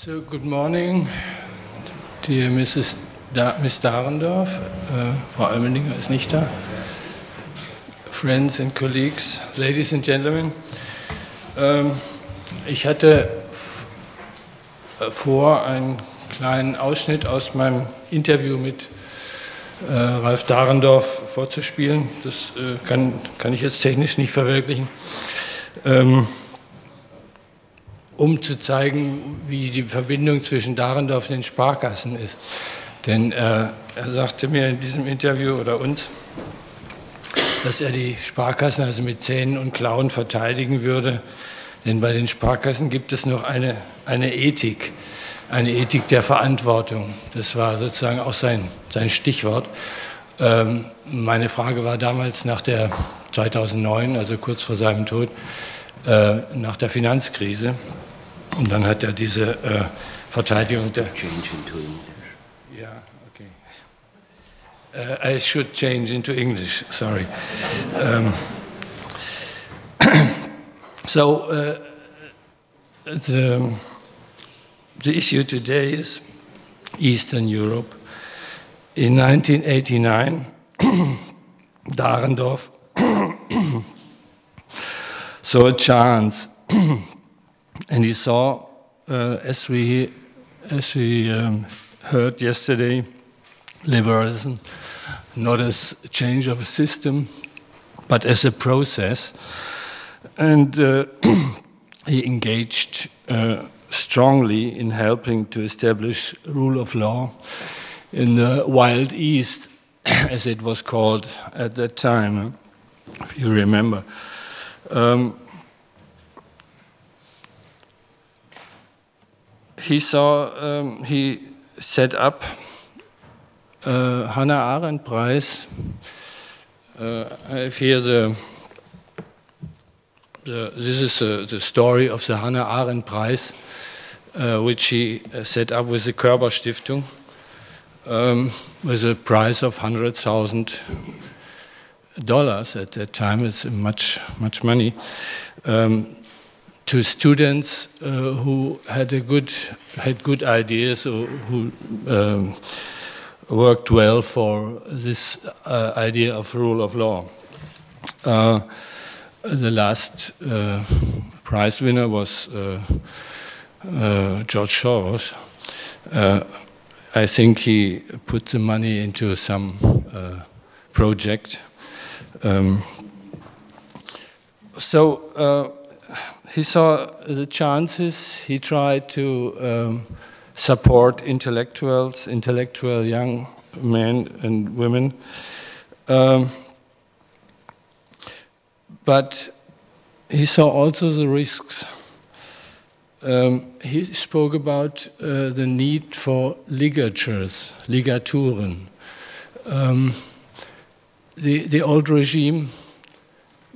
So, good morning, dear Miss Dahrendorf. Frau Oelmendinger ist nicht da. Friends and colleagues, ladies and gentlemen. Ich hatte vor, einen kleinen Ausschnitt aus meinem Interview mit Ralf Dahrendorf vorzuspielen. Das kann ich jetzt technisch nicht verwirklichen. Um zu zeigen, wie die Verbindung zwischen Dahrendorf und den Sparkassen ist. Denn er sagte mir in diesem Interview oder uns, dass er die Sparkassen also mit Zähnen und Klauen verteidigen würde. Denn bei den Sparkassen gibt es noch eine Ethik der Verantwortung. Das war sozusagen auch sein Stichwort. Meine Frage war damals nach der 2009, also kurz vor seinem Tod, nach der Finanzkrise. Und dann hat er diese Verteidigung der... Ja, okay. I should change into English, sorry. The issue today is Eastern Europe. In 1989, Dahrendorf saw a chance, and he saw, as we heard yesterday, liberalism not as a change of a system, but as a process. And he engaged strongly in helping to establish rule of law in the Wild East, as it was called at that time, if you remember. He set up Hannah Arendt Prize. I fear this is the story of the Hannah Arendt Prize, which he set up with the Körber Stiftung, with a prize of $100,000 at that time. It's much money. To students who had good ideas, or who worked well for this idea of rule of law. The last prize winner was George Soros. I think he put the money into some project. He saw the chances. He tried to support intellectual young men and women. But he saw also the risks. He spoke about the need for ligatures, Ligaturen. The old regime,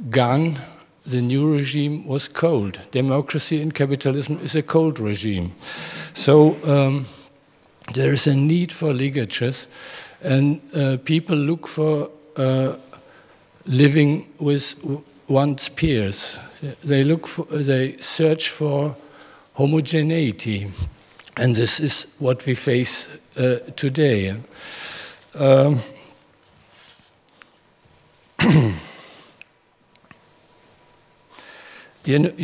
gone. The new regime was cold. Democracy in capitalism is a cold regime. So there is a need for ligatures, and people look for living with one's peers. They search for homogeneity, and this is what we face today. You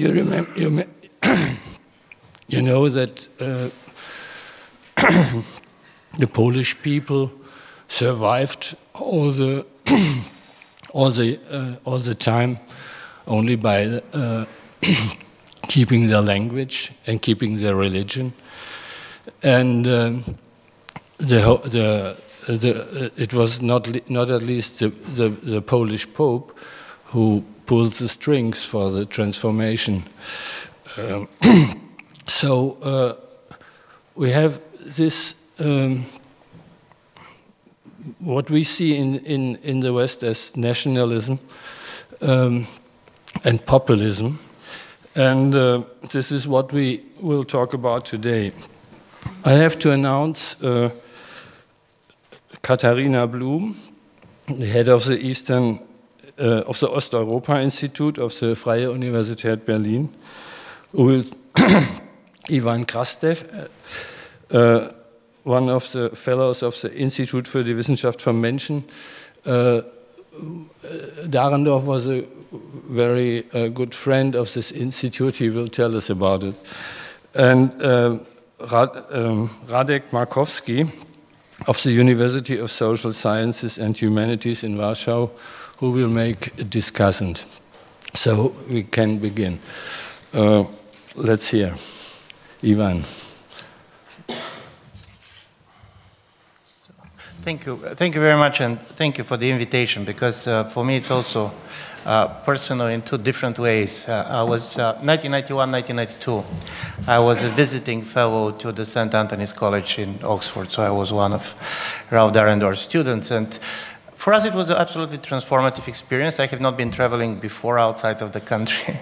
know that the Polish people survived all the time only by keeping their language and keeping their religion, and it was not at least the Polish Pope who pulled the strings for the transformation. We have this, what we see in the West as nationalism and populism, and this is what we will talk about today. I have to announce Katharina Bluhm, the head of the of the Osteuropa Institute of the Freie Universität Berlin, who will Ivan Krastev, one of the fellows of the Institute für die Wissenschaft vom Menschen. Dahrendorf was a very good friend of this institute. He will tell us about it. And Radek Markowski of the University of Social Sciences and Humanities in Warsaw, who will make a discussant. So we can begin. Let's hear. Ivan. Thank you very much, and thank you for the invitation, because for me it's also personal in two different ways. I was 1991, 1992. I was a visiting fellow to the St. Anthony's College in Oxford, so I was one of Ralph Dahrendorf's students, and for us it was an absolutely transformative experience. I have not been traveling before outside of the country,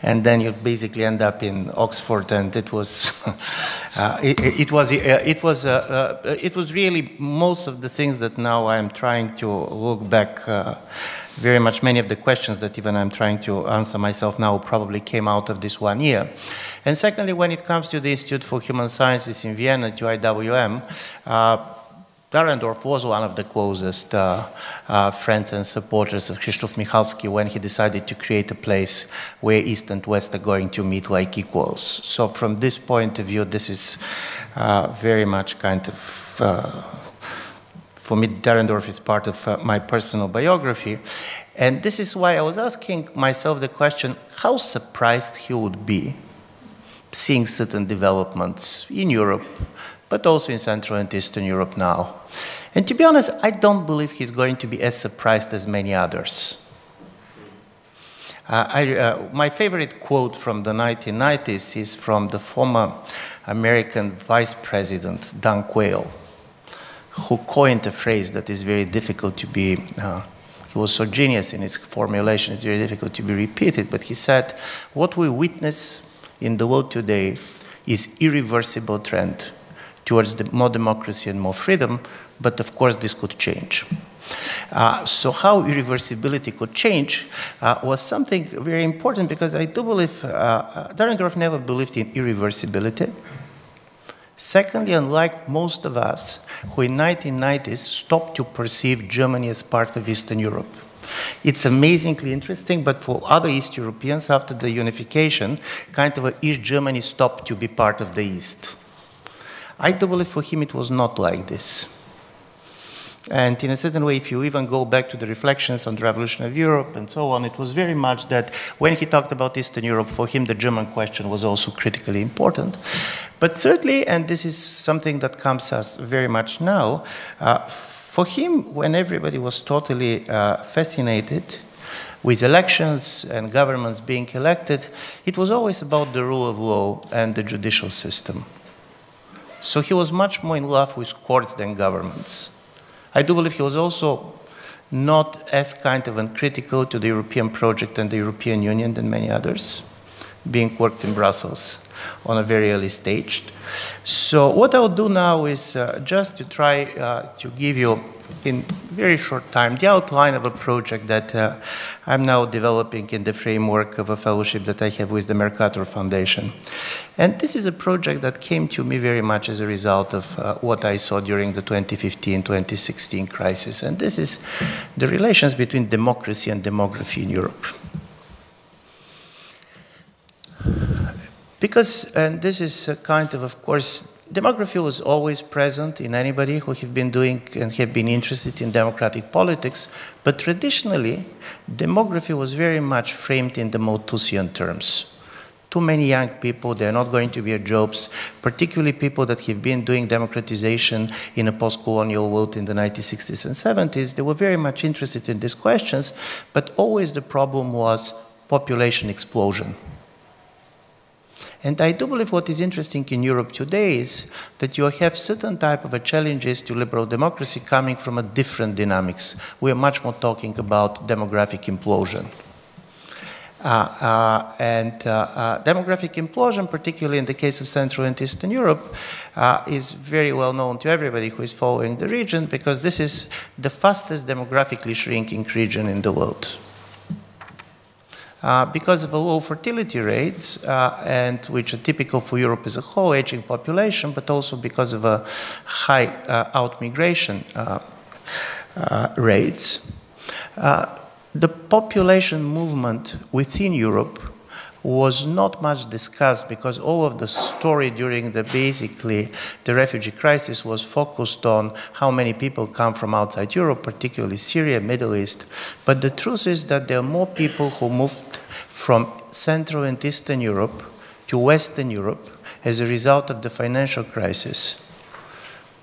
and then you basically end up in Oxford, and it was it was really most of the things that now I'm trying to look back. Very much many of the questions that even I'm trying to answer myself now probably came out of this 1 year. And secondly, when it comes to the Institute for Human Sciences in Vienna, to IWM, Dahrendorf was one of the closest friends and supporters of Krzysztof Michalski when he decided to create a place where East and West are going to meet like equals. So from this point of view, this is very much kind of, for me, Dahrendorf is part of my personal biography. And this is why I was asking myself the question, how surprised he would be seeing certain developments in Europe, but also in Central and Eastern Europe now. And to be honest, I don't believe he's going to be as surprised as many others. My favorite quote from the 1990s is from the former American Vice President, Dan Quayle, who coined a phrase that is very difficult to be, he was so genius in his formulation, it's very difficult to be repeated, but he said, what we witness in the world today is irreversible trend towards more democracy and more freedom, but of course this could change. So how irreversibility could change was something very important, because I do believe Dahrendorf never believed in irreversibility. Secondly, unlike most of us who in 1990s stopped to perceive Germany as part of Eastern Europe. It's amazingly interesting, but for other East Europeans after the unification, kind of East Germany stopped to be part of the East. I do believe for him it was not like this. And in a certain way, if you even go back to the reflections on the revolution of Europe and so on, it was very much that when he talked about Eastern Europe, for him the German question was also critically important. But certainly, and this is something that comes us very much now, for him, when everybody was totally fascinated with elections and governments being elected, it was always about the rule of law and the judicial system. So he was much more in love with courts than governments. I do believe he was also not as kind of uncritical to the European project and the European Union than many others, being worked in Brussels on a very early stage. So what I'll do now is just to try to give you in very short time the outline of a project that I'm now developing in the framework of a fellowship that I have with the Mercator Foundation. And this is a project that came to me very much as a result of what I saw during the 2015-2016 crisis. And this is the relations between democracy and demography in Europe. Because, and this is kind of course, demography was always present in anybody who have been doing and have been interested in democratic politics, but traditionally, demography was very much framed in the Malthusian terms. Too many young people, they're not going to be jobs, particularly people that have been doing democratization in a post-colonial world in the 1960s and 70s, they were very much interested in these questions, but always the problem was population explosion. And I do believe what is interesting in Europe today is that you have certain type of challenges to liberal democracy coming from a different dynamics. We are much more talking about demographic implosion. Demographic implosion, particularly in the case of Central and Eastern Europe, is very well known to everybody who is following the region, because this is the fastest demographically shrinking region in the world. because of the low fertility rates, and which are typical for Europe as a whole, aging population, but also because of a high out-migration rates. The population movement within Europe was not much discussed because all of the story during basically the refugee crisis was focused on how many people come from outside Europe, particularly Syria, Middle East. But the truth is that there are more people who moved from Central and Eastern Europe to Western Europe as a result of the financial crisis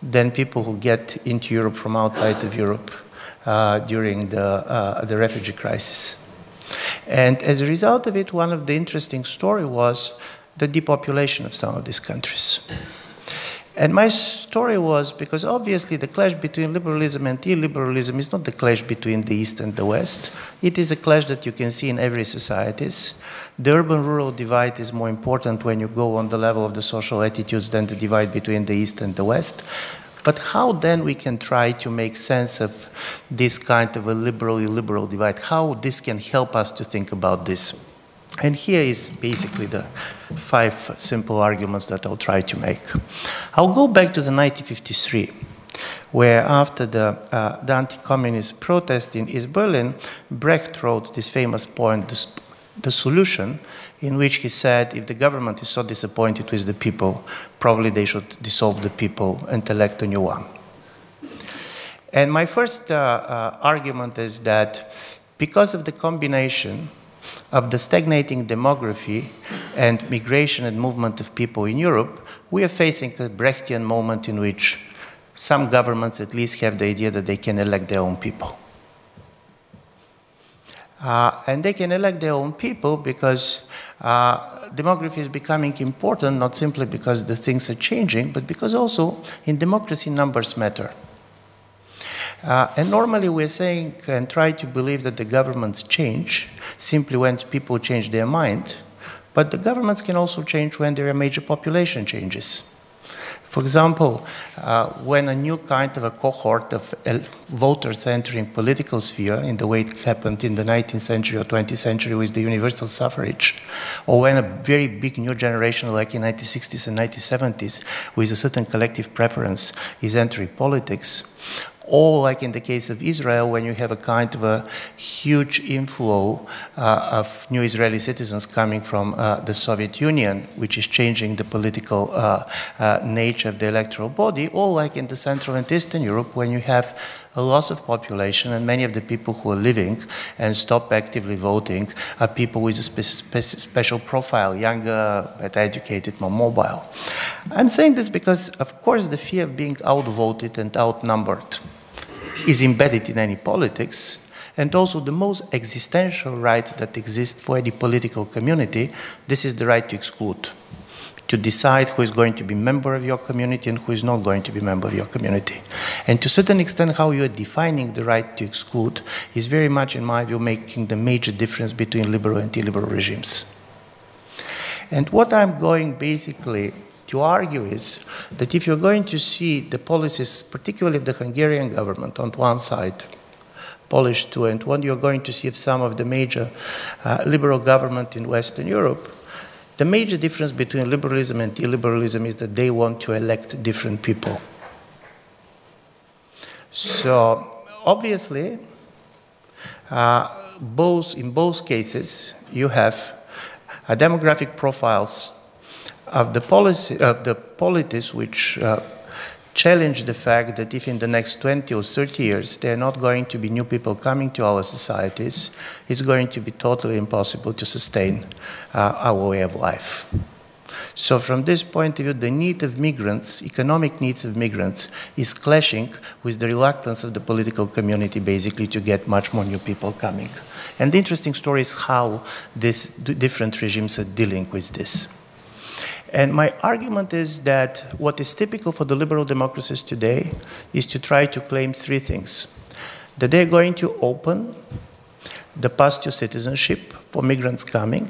than people who get into Europe from outside of Europe during the refugee crisis. And as a result of it, one of the interesting stories was the depopulation of some of these countries. And my story was, because obviously the clash between liberalism and illiberalism is not the clash between the East and the West. It is a clash that you can see in every society. The urban-rural divide is more important when you go on the level of the social attitudes than the divide between the East and the West. But how then we can try to make sense of this kind of a liberal-illiberal divide? How this can help us to think about this? And here is basically the 5 simple arguments that I'll try to make. I'll go back to the 1953, where after the anti-communist protest in East Berlin, Brecht wrote this famous poem, The Solution, in which he said, if the government is so disappointed with the people, probably they should dissolve the people and elect a new one. And my first argument is that because of the combination of the stagnating demography and migration and movement of people in Europe, we are facing a Brechtian moment in which some governments at least have the idea that they can elect their own people. And they can elect their own people because demography is becoming important, not simply because the things are changing, but because also in democracy numbers matter. And normally we're saying and try to believe that the governments change simply when people change their mind, but the governments can also change when there are major population changes. For example, when a new kind of a cohort of voters entering political sphere in the way it happened in the 19th century or 20th century with the universal suffrage, or when a very big new generation like in 1960s and 1970s with a certain collective preference is entering politics, or like in the case of Israel, when you have a kind of a huge inflow of new Israeli citizens coming from the Soviet Union, which is changing the political nature of the electoral body, or like in the Central and Eastern Europe, when you have a loss of population and many of the people who are living and stop actively voting are people with a special profile, younger, better educated, more mobile. I'm saying this because, of course, the fear of being outvoted and outnumbered is embedded in any politics, and also the most existential right that exists for any political community, this is the right to exclude, to decide who is going to be a member of your community and who is not going to be a member of your community. And to a certain extent, how you are defining the right to exclude is very much, in my view, making the major difference between liberal and illiberal regimes. And what I'm going basically to argue is that if you're going to see the policies, particularly of the Hungarian government on one side, Polish too, and what you're going to see of some of the major liberal government in Western Europe, the major difference between liberalism and illiberalism is that they want to elect different people. So obviously, in both cases, you have demographic profiles of the polities which challenge the fact that if in the next 20 or 30 years there are not going to be new people coming to our societies, it's going to be totally impossible to sustain our way of life. So from this point of view, the need of migrants, economic needs of migrants, is clashing with the reluctance of the political community basically to get much more new people coming. And the interesting story is how these different regimes are dealing with this. And my argument is that what is typical for the liberal democracies today is to try to claim 3 things. That they're going to open the path to citizenship for migrants coming.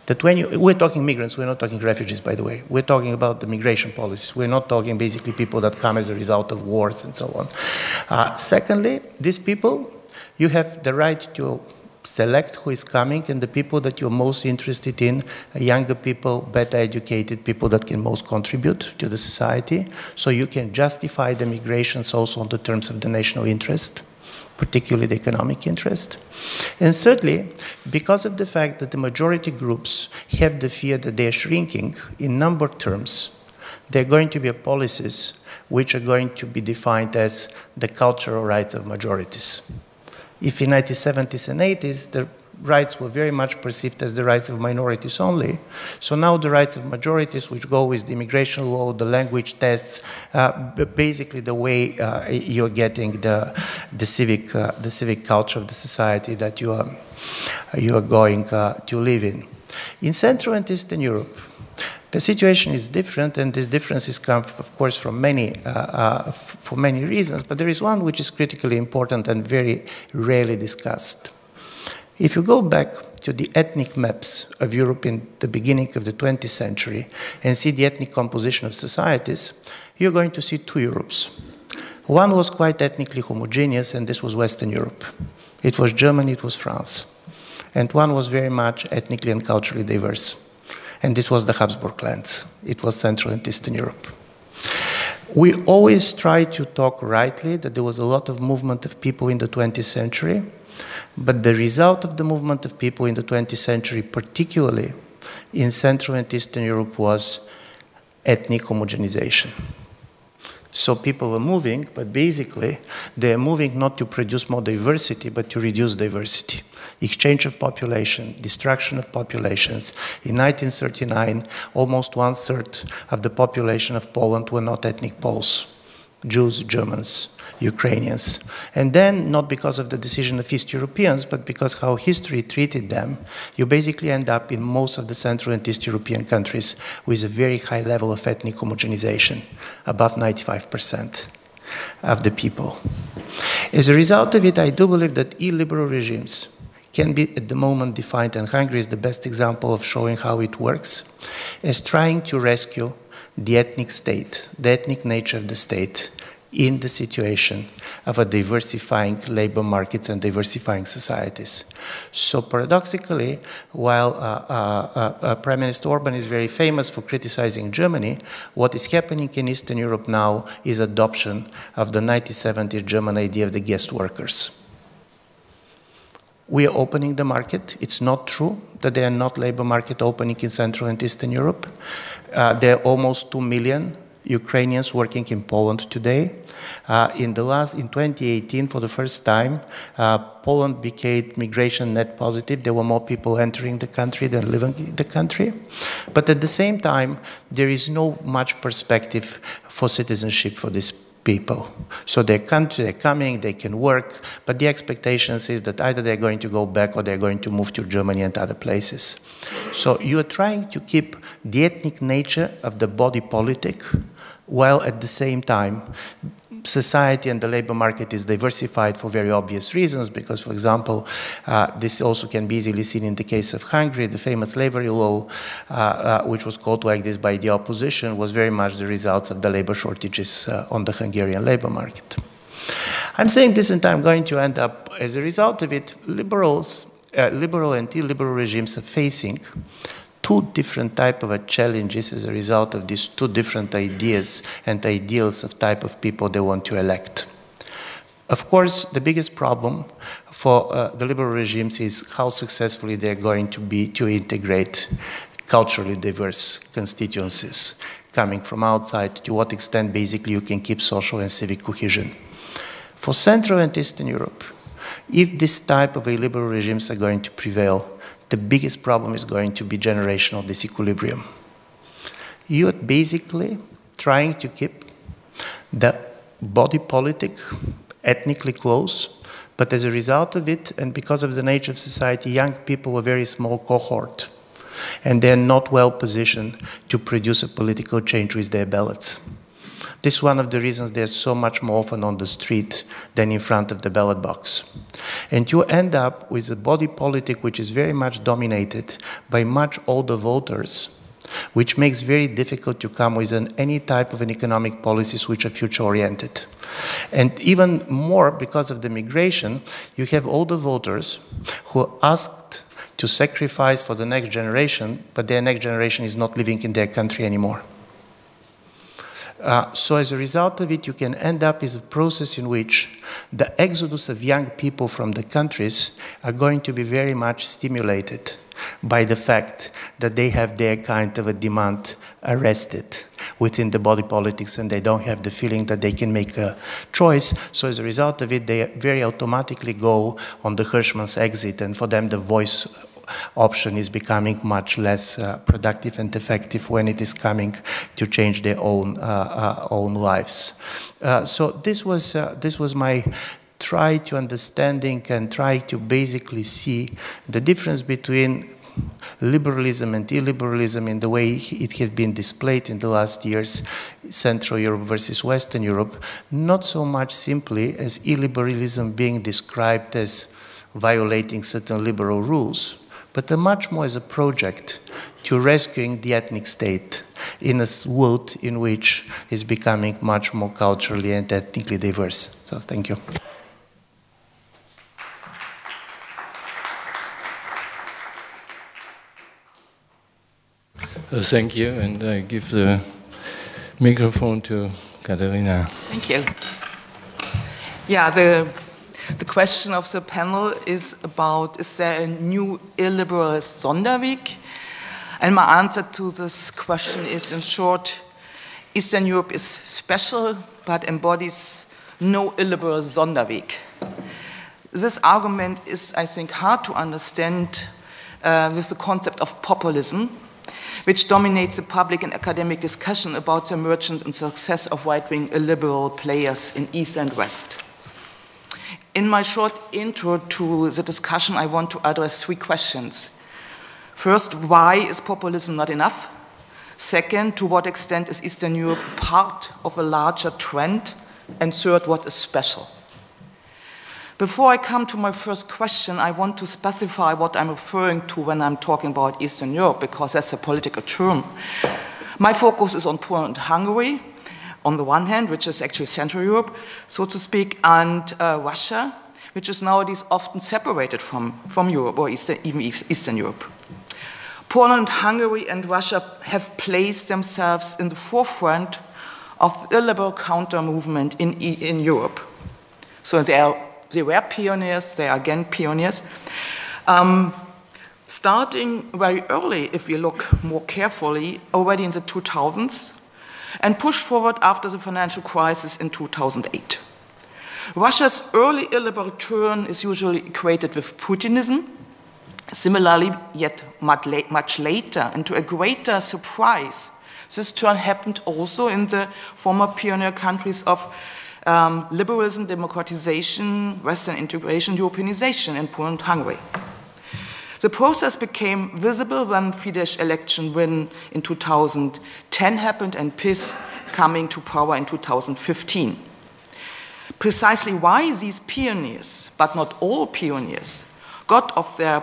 That we're talking migrants, we're not talking refugees, by the way. We're talking about the migration policies. We're not talking basically people that come as a result of wars and so on. Secondly, these people, you have the right to select who is coming, and the people that you're most interested in are younger people, better educated people that can most contribute to the society. So you can justify the migrations also on the terms of the national interest, particularly the economic interest. And thirdly, because of the fact that the majority groups have the fear that they are shrinking in number terms, there are going to be policies which are going to be defined as the cultural rights of majorities. If in the 1970s and 80s, the rights were very much perceived as the rights of minorities only, so now the rights of majorities, which go with the immigration law, the language tests, basically the way you're getting the civic culture of the society that you are going to live in. In Central and Eastern Europe, the situation is different, and this differences come, of course, from for many reasons, but there is one which is critically important and very rarely discussed. If you go back to the ethnic maps of Europe in the beginning of the 20th century and see the ethnic composition of societies, you're going to see two Europes. One was quite ethnically homogeneous, and this was Western Europe. It was Germany, it was France. And one was very much ethnically and culturally diverse. And this was the Habsburg lands. It was Central and Eastern Europe. We always try to talk rightly that there was a lot of movement of people in the 20th century, but the result of the movement of people in the 20th century, particularly in Central and Eastern Europe, was ethnic homogenization. So people were moving, but basically they're moving not to produce more diversity, but to reduce diversity. Exchange of population, destruction of populations. In 1939, almost 1/3 of the population of Poland were not ethnic Poles, Jews, Germans, Ukrainians. And then, not because of the decision of East Europeans, but because how history treated them, you basically end up in most of the Central and East European countries with a very high level of ethnic homogenization, above 95% of the people. As a result of it, I do believe that illiberal regimes can be at the moment defined, and Hungary is the best example of showing how it works, as trying to rescue the ethnic state, the ethnic nature of the state, in the situation of a diversifying labor markets and diversifying societies. So paradoxically, while Prime Minister Orban is very famous for criticizing Germany, what is happening in Eastern Europe now is adoption of the 1970s German idea of the guest workers. We are opening the market. It's not true that there are not labor market opening in Central and Eastern Europe. There are almost 2 million Ukrainians working in Poland today. In 2018, for the first time, Poland became migration net positive. There were more people entering the country than living in the country. But at the same time, there is no much perspective for citizenship for these people. So they're coming, they can work, but the expectations is that either they're going to go back or they're going to move to Germany and other places. So you are trying to keep the ethnic nature of the body politic, while at the same time society and the labor market is diversified for very obvious reasons, because, for example, this also can be easily seen in the case of Hungary. The famous slavery law, which was called like this by the opposition, was very much the results of the labor shortages on the Hungarian labor market. I'm saying this, and I'm going to end up, as a result of it, liberal and illiberal regimes are facing two different types of challenges as a result of these two different ideas and ideals of type of people they want to elect. Of course, the biggest problem for the liberal regimes is how successfully they're going to be to integrate culturally diverse constituencies coming from outside, to what extent basically you can keep social and civic cohesion. For Central and Eastern Europe, if this type of illiberal regimes are going to prevail, the biggest problem is going to be generational disequilibrium. You are basically trying to keep the body politic ethnically close, but as a result of it, and because of the nature of society, young people are a very small cohort, and they're not well positioned to produce a political change with their ballots. This is one of the reasons they're so much more often on the street than in front of the ballot box. And you end up with a body politic which is very much dominated by much older voters, which makes it very difficult to come with any type of economic policies which are future-oriented. And even more, because of the migration, you have older voters who asked to sacrifice for the next generation, but their next generation is not living in their country anymore. So as a result of it, you can end up with a process in which the exodus of young people from the countries are going to be very much stimulated by the fact that they have their kind of a demand arrested within the body politics, and they don't have the feeling that they can make a choice. So as a result of it, they very automatically go on the Hirschman's exit, and for them the voice option is becoming much less productive and effective when it is coming to change their own lives. So this was my try to understanding and try to basically see the difference between liberalism and illiberalism in the way it has been displayed in the last years, Central Europe versus Western Europe, not so much simply as illiberalism being described as violating certain liberal rules, but much more as a project to rescuing the ethnic state in a world in which it's becoming much more culturally and ethnically diverse. So thank you. Thank you, and I give the microphone to Katharina. Thank you. Yeah, the question of the panel is about, is there a new illiberal Sonderweg? And my answer to this question is, in short, Eastern Europe is special, but embodies no illiberal Sonderweg. This argument is, I think, hard to understand with the concept of populism, which dominates the public and academic discussion about the emergence and success of right-wing illiberal players in East and West. In my short intro to the discussion, I want to address three questions. First, why is populism not enough? Second, to what extent is Eastern Europe part of a larger trend? And third, what is special? Before I come to my first question, I want to specify what I'm referring to when I'm talking about Eastern Europe, because that's a political term. My focus is on Poland and Hungary, on the one hand, which is actually Central Europe, so to speak, and Russia, which is nowadays often separated from Europe, or even Eastern Europe. Poland, Hungary, and Russia have placed themselves in the forefront of the illiberal counter-movement in Europe. So they were pioneers, they are again pioneers. Starting very early, if you look more carefully, already in the 2000s, and pushed forward after the financial crisis in 2008. Russia's early illiberal turn is usually equated with Putinism. Similarly, yet much later, and to a greater surprise, this turn happened also in the former pioneer countries of liberalism, democratization, Western integration, Europeanization in Poland and Hungary. The process became visible when Fidesz election win in 2010 happened and PiS coming to power in 2015. Precisely why these pioneers, but not all pioneers, got off their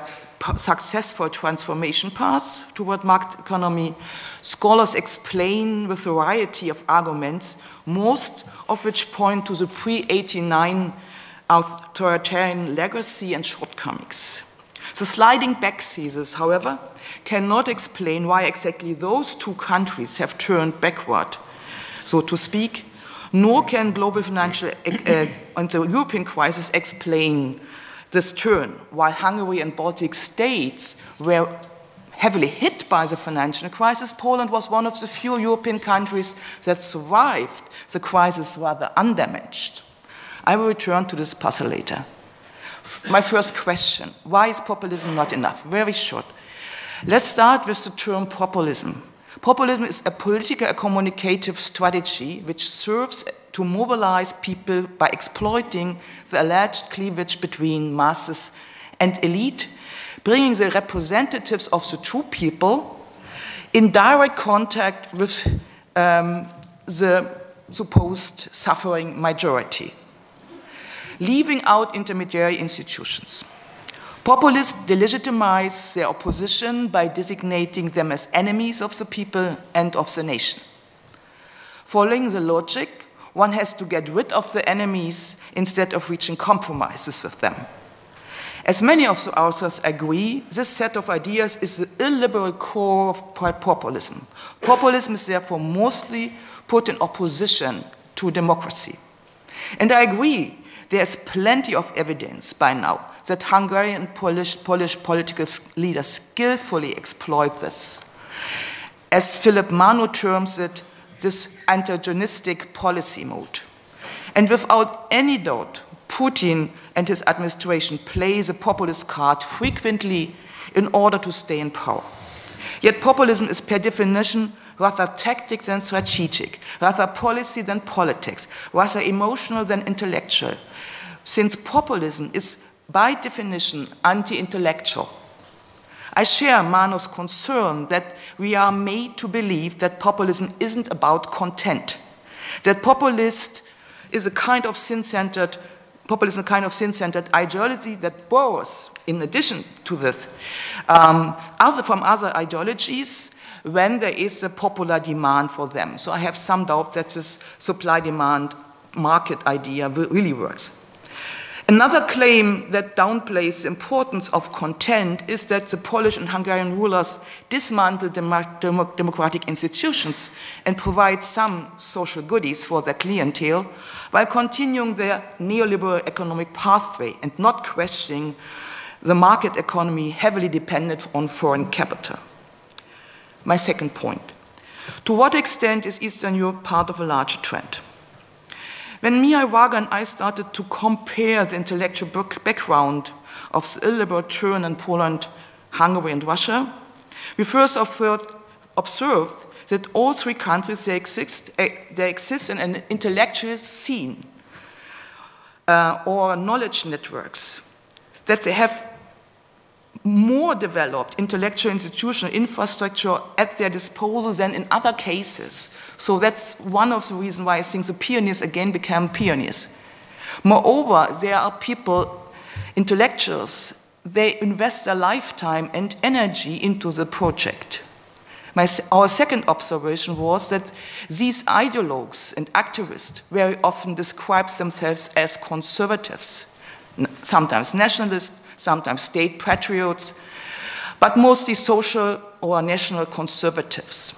successful transformation path toward market economy, scholars explain with a variety of arguments, most of which point to the pre-89 authoritarian legacy and shortcomings. The sliding back thesis, however, cannot explain why exactly those two countries have turned backward, so to speak, nor can global financial and the European crisis explain this turn. While Hungary and Baltic states were heavily hit by the financial crisis, Poland was one of the few European countries that survived the crisis rather undamaged. I will return to this puzzle later. My first question, why is populism not enough? Very short. Let's start with the term populism. Populism is a political and communicative strategy which serves to mobilize people by exploiting the alleged cleavage between masses and elite, bringing the representatives of the true people in direct contact with the supposed suffering majority, leaving out intermediary institutions. Populists delegitimize their opposition by designating them as enemies of the people and of the nation. Following the logic one has to get rid of the enemies instead of reaching compromises with them. As many of the authors agree, this set of ideas is the illiberal core of populism. Populism is therefore mostly put in opposition to democracy. And I agree, there's plenty of evidence by now that Hungarian and Polish political leaders skillfully exploit this. As Philip Manu terms it, this antagonistic policy mode. And without any doubt, Putin and his administration play the populist card frequently in order to stay in power. Yet populism is per definition rather tactic than strategic, rather policy than politics, rather emotional than intellectual, since populism is by definition anti-intellectual. I share Manu's concern that we are made to believe that populism isn't about content, that populism is a kind of sin-centered ideology that borrows, in addition to this, from other ideologies when there is a popular demand for them. So I have some doubt that this supply-demand market idea really works. Another claim that downplays the importance of content is that the Polish and Hungarian rulers dismantle democratic institutions and provide some social goodies for their clientele while continuing their neoliberal economic pathway and not questioning the market economy heavily dependent on foreign capital. My second point. To what extent is Eastern Europe part of a larger trend? When Mihai Varga and I started to compare the intellectual background of the illiberal turn in Poland, Hungary, and Russia, we first observed that all three countries, they exist in an intellectual scene or knowledge networks, that they have more developed intellectual institutional infrastructure at their disposal than in other cases. So that's one of the reasons why I think the pioneers again became pioneers. Moreover, there are people, intellectuals, they invest their lifetime and energy into the project. Our second observation was that these ideologues and activists very often describe themselves as conservatives, sometimes nationalists, sometimes state patriots, but mostly social or national conservatives.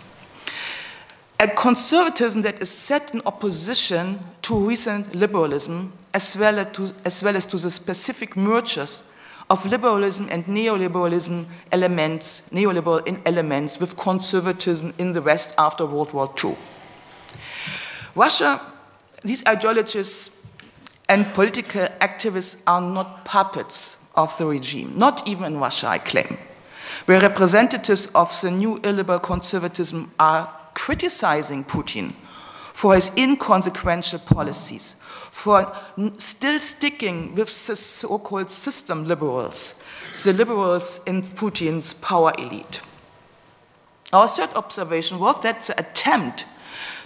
A conservatism that is set in opposition to recent liberalism, as well as to the specific mergers of liberalism and neoliberalism elements, neoliberal elements with conservatism in the West after World War II. Russia, these ideologies and political activists are not puppets of the regime, not even in Russia, I claim, where representatives of the new illiberal conservatism are criticizing Putin for his inconsequential policies, for still sticking with the so-called system liberals, the liberals in Putin's power elite. Our third observation was that the attempt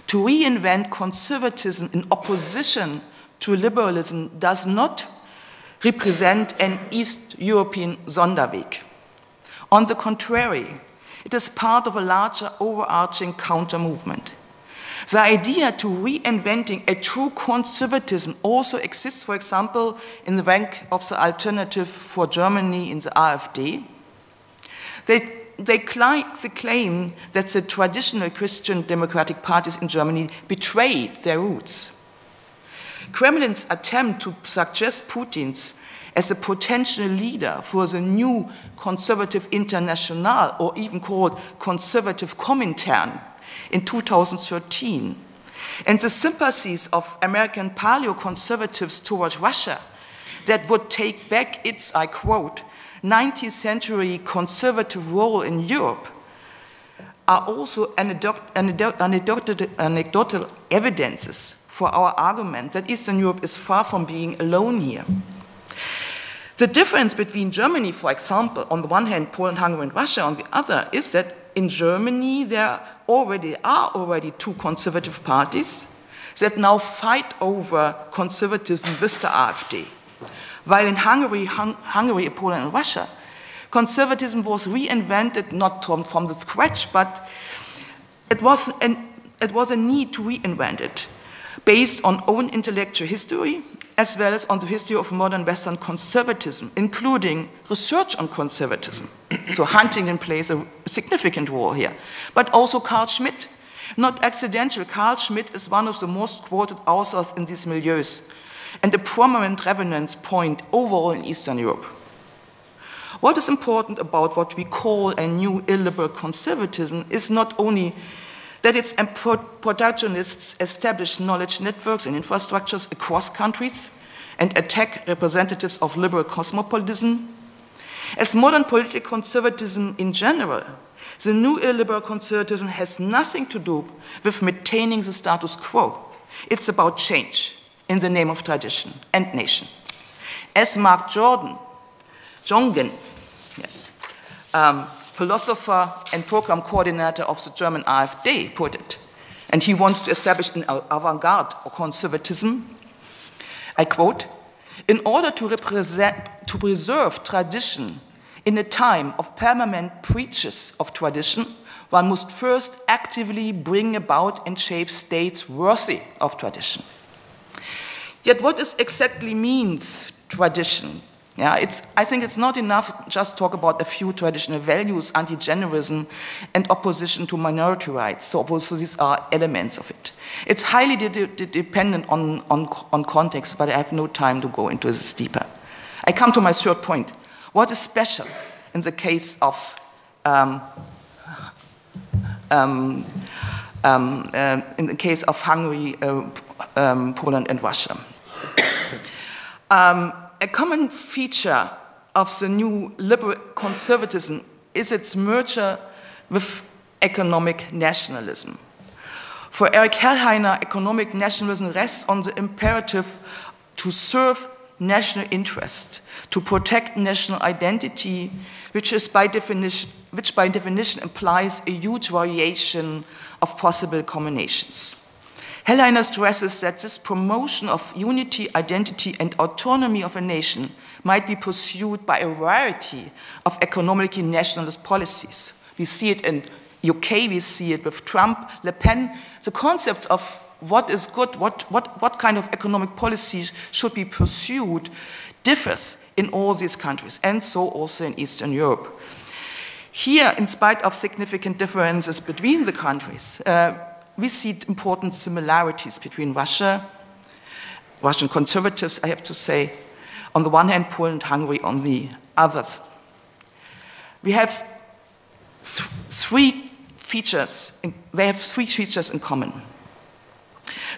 to reinvent conservatism in opposition to liberalism does not represent an East European Sonderweg. On the contrary, it is part of a larger overarching counter-movement. The idea to reinventing a true conservatism also exists, for example, in the rank of the alternative for Germany in the AfD. They claim that the traditional Christian democratic parties in Germany betrayed their roots. Kremlin's attempt to suggest Putin as a potential leader for the new conservative international, or even called conservative Comintern, in 2013, and the sympathies of American paleoconservatives towards Russia that would take back its, I quote, 19th century conservative role in Europe are also anecdotal evidences for our argument that Eastern Europe is far from being alone here. The difference between Germany, for example, on the one hand, Poland, Hungary, and Russia on the other, is that in Germany there are already two conservative parties that now fight over conservatism with the AfD. While in Hungary, Poland, and Russia, conservatism was reinvented not from the scratch, but it was a need to reinvent it based on own intellectual history, as well as on the history of modern Western conservatism, including research on conservatism. So Huntington plays a significant role here. But also Carl Schmitt. Not accidental, Carl Schmitt is one of the most quoted authors in these milieus, and a prominent reference point overall in Eastern Europe. What is important about what we call a new illiberal conservatism is not only that its protagonists establish knowledge networks and infrastructures across countries and attack representatives of liberal cosmopolitanism. As modern political conservatism in general, the new illiberal conservatism has nothing to do with maintaining the status quo. It's about change in the name of tradition and nation. As Mark Jongen, philosopher and program coordinator of the German AfD, put it, and he wants to establish an avant-garde or conservatism, I quote, in order to preserve tradition in a time of permanent breaches of tradition, one must first actively bring about and shape states worthy of tradition. Yet what is exactly means tradition? Yeah, I think it's not enough just talk about a few traditional values, anti-genderism, and opposition to minority rights. So these are elements of it. It's highly dependent on context, but I have no time to go into this deeper. I come to my third point. What is special in the case of Hungary, Poland, and Russia? A common feature of the new liberal conservatism is its merger with economic nationalism. For Erich Hellheiner, economic nationalism rests on the imperative to serve national interest, to protect national identity, which by definition implies a huge variation of possible combinations. Hellheiner stresses that this promotion of unity, identity, and autonomy of a nation might be pursued by a variety of economically nationalist policies. We see it in UK, we see it with Trump, Le Pen. The concept of what is good, what kind of economic policies should be pursued differs in all these countries, and so also in Eastern Europe. Here, in spite of significant differences between the countries, we see important similarities between Russian conservatives, I have to say, on the one hand, Poland and Hungary on the other. We have three features in common.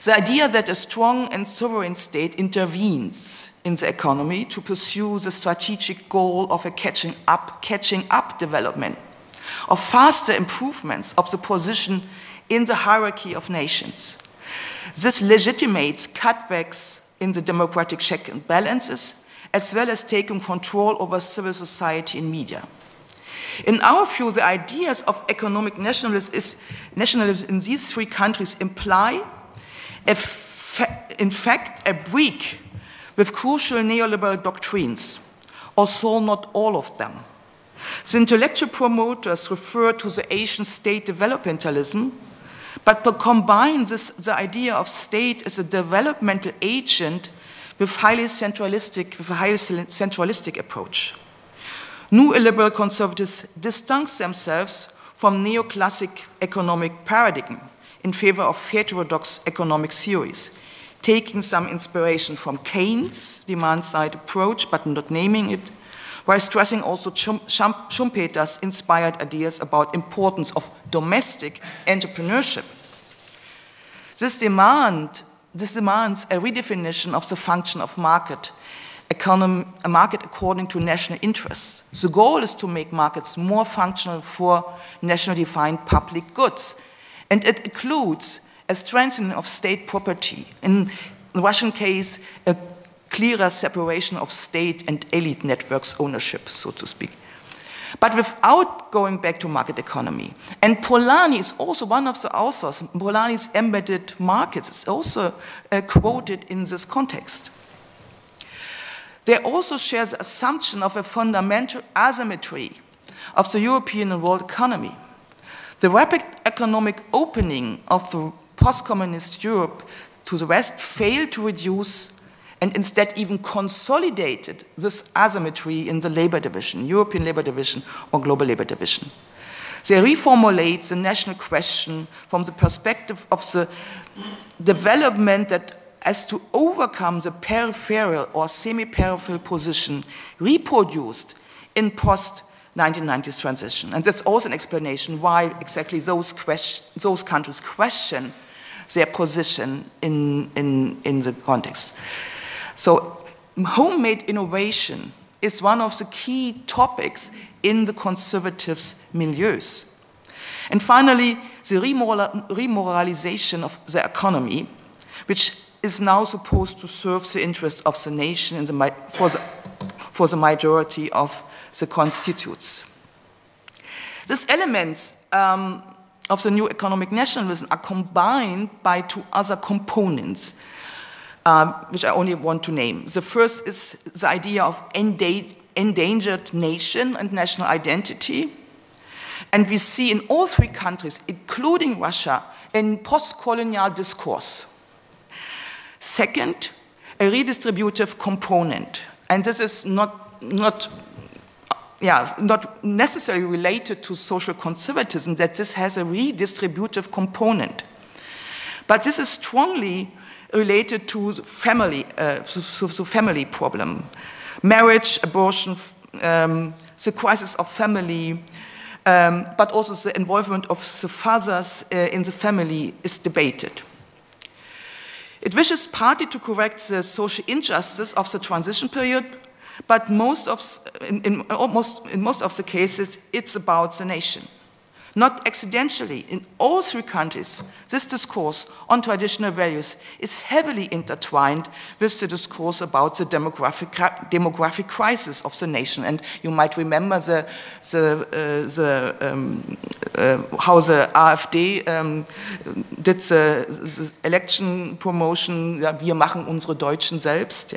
The idea that a strong and sovereign state intervenes in the economy to pursue the strategic goal of a catching up development, of faster improvements of the position in the hierarchy of nations. This legitimates cutbacks in the democratic checks and balances, as well as taking control over civil society and media. In our view, the ideas of economic nationalism in these three countries imply, in fact, a break with crucial neoliberal doctrines, although not all of them. The intellectual promoters refer to the Asian state developmentalism, but combine the idea of state as a developmental agent with a highly centralistic approach. New illiberal conservatives distance themselves from neoclassic economic paradigm in favor of heterodox economic theories, taking some inspiration from Keynes' demand-side approach, but not naming it, while stressing also Schumpeter's inspired ideas about importance of domestic entrepreneurship. This demands a redefinition of the function of market, a market according to national interests. The goal is to make markets more functional for nationally defined public goods, and it includes a strengthening of state property. In the Russian case, a clearer separation of state and elite networks ownership, so to speak. But without going back to market economy. And Polanyi is also one of the authors. Polanyi's Embedded Markets is also quoted in this context. They also share the assumption of a fundamental asymmetry of the European and world economy. The rapid economic opening of the post-communist Europe to the West failed to reduce and instead even consolidated this asymmetry in the labor division, European labor division or global labor division. They reformulate the national question from the perspective of the development that as to overcome the peripheral or semi-peripheral position reproduced in post-1990s transition. And that's also an explanation why exactly those countries question their position in the context. So homemade innovation is one of the key topics in the conservatives' milieus. And finally, the remoralization of the economy, which is now supposed to serve the interest of the nation for the majority of the constituents. These elements of the new economic nationalism are combined by two other components, which I only want to name. The first is the idea of endangered nation and national identity. And we see in all three countries, including Russia, a post-colonial discourse. Second, a redistributive component. And this is not necessarily related to social conservatism, that this has a redistributive component. But this is strongly related to the family problem. Marriage, abortion, the crisis of family, but also the involvement of the fathers in the family is debated. It wishes partly to correct the social injustice of the transition period, but in most of the cases, it's about the nation. Not accidentally, in all three countries, this discourse on traditional values is heavily intertwined with the discourse about the demographic crisis of the nation. And you might remember how the AfD did the election promotion, wir machen unsere Deutschen selbst.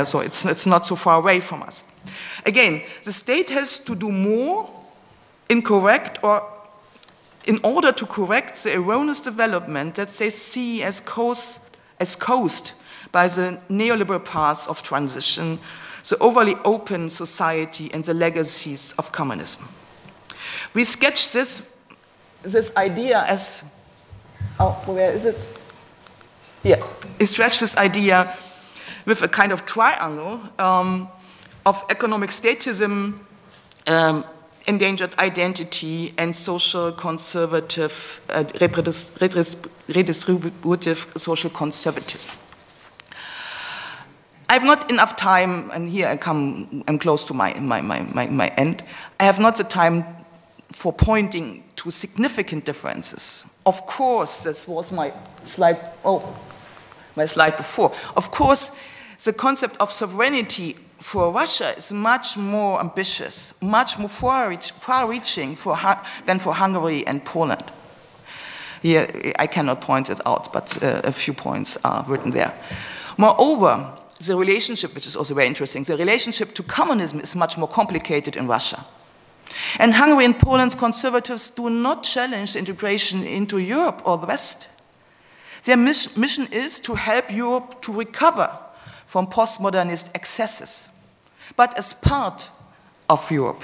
So it's not so far away from us. Again, the state has to do more in order to correct the erroneous development that they see as caused by the neoliberal path of transition, the overly open society, and the legacies of communism. We sketch this idea as, where is it? Yeah, we stretch this idea with a kind of triangle of economic statism, endangered identity, and social conservative, redistributive social conservatism. I have not enough time, and here I'm close to my end. I have not the time for pointing to significant differences. Of course, this was my slide before. Of course, the concept of sovereignty for Russia is much more ambitious, much more far-reaching than for Hungary and Poland. Here, I cannot point it out, but a few points are written there. Moreover, the relationship, which is also very interesting, the relationship to communism is much more complicated in Russia. And Hungary and Poland's conservatives do not challenge the integration into Europe or the West. Their mission is to help Europe to recover from postmodernist excesses, but as part of Europe.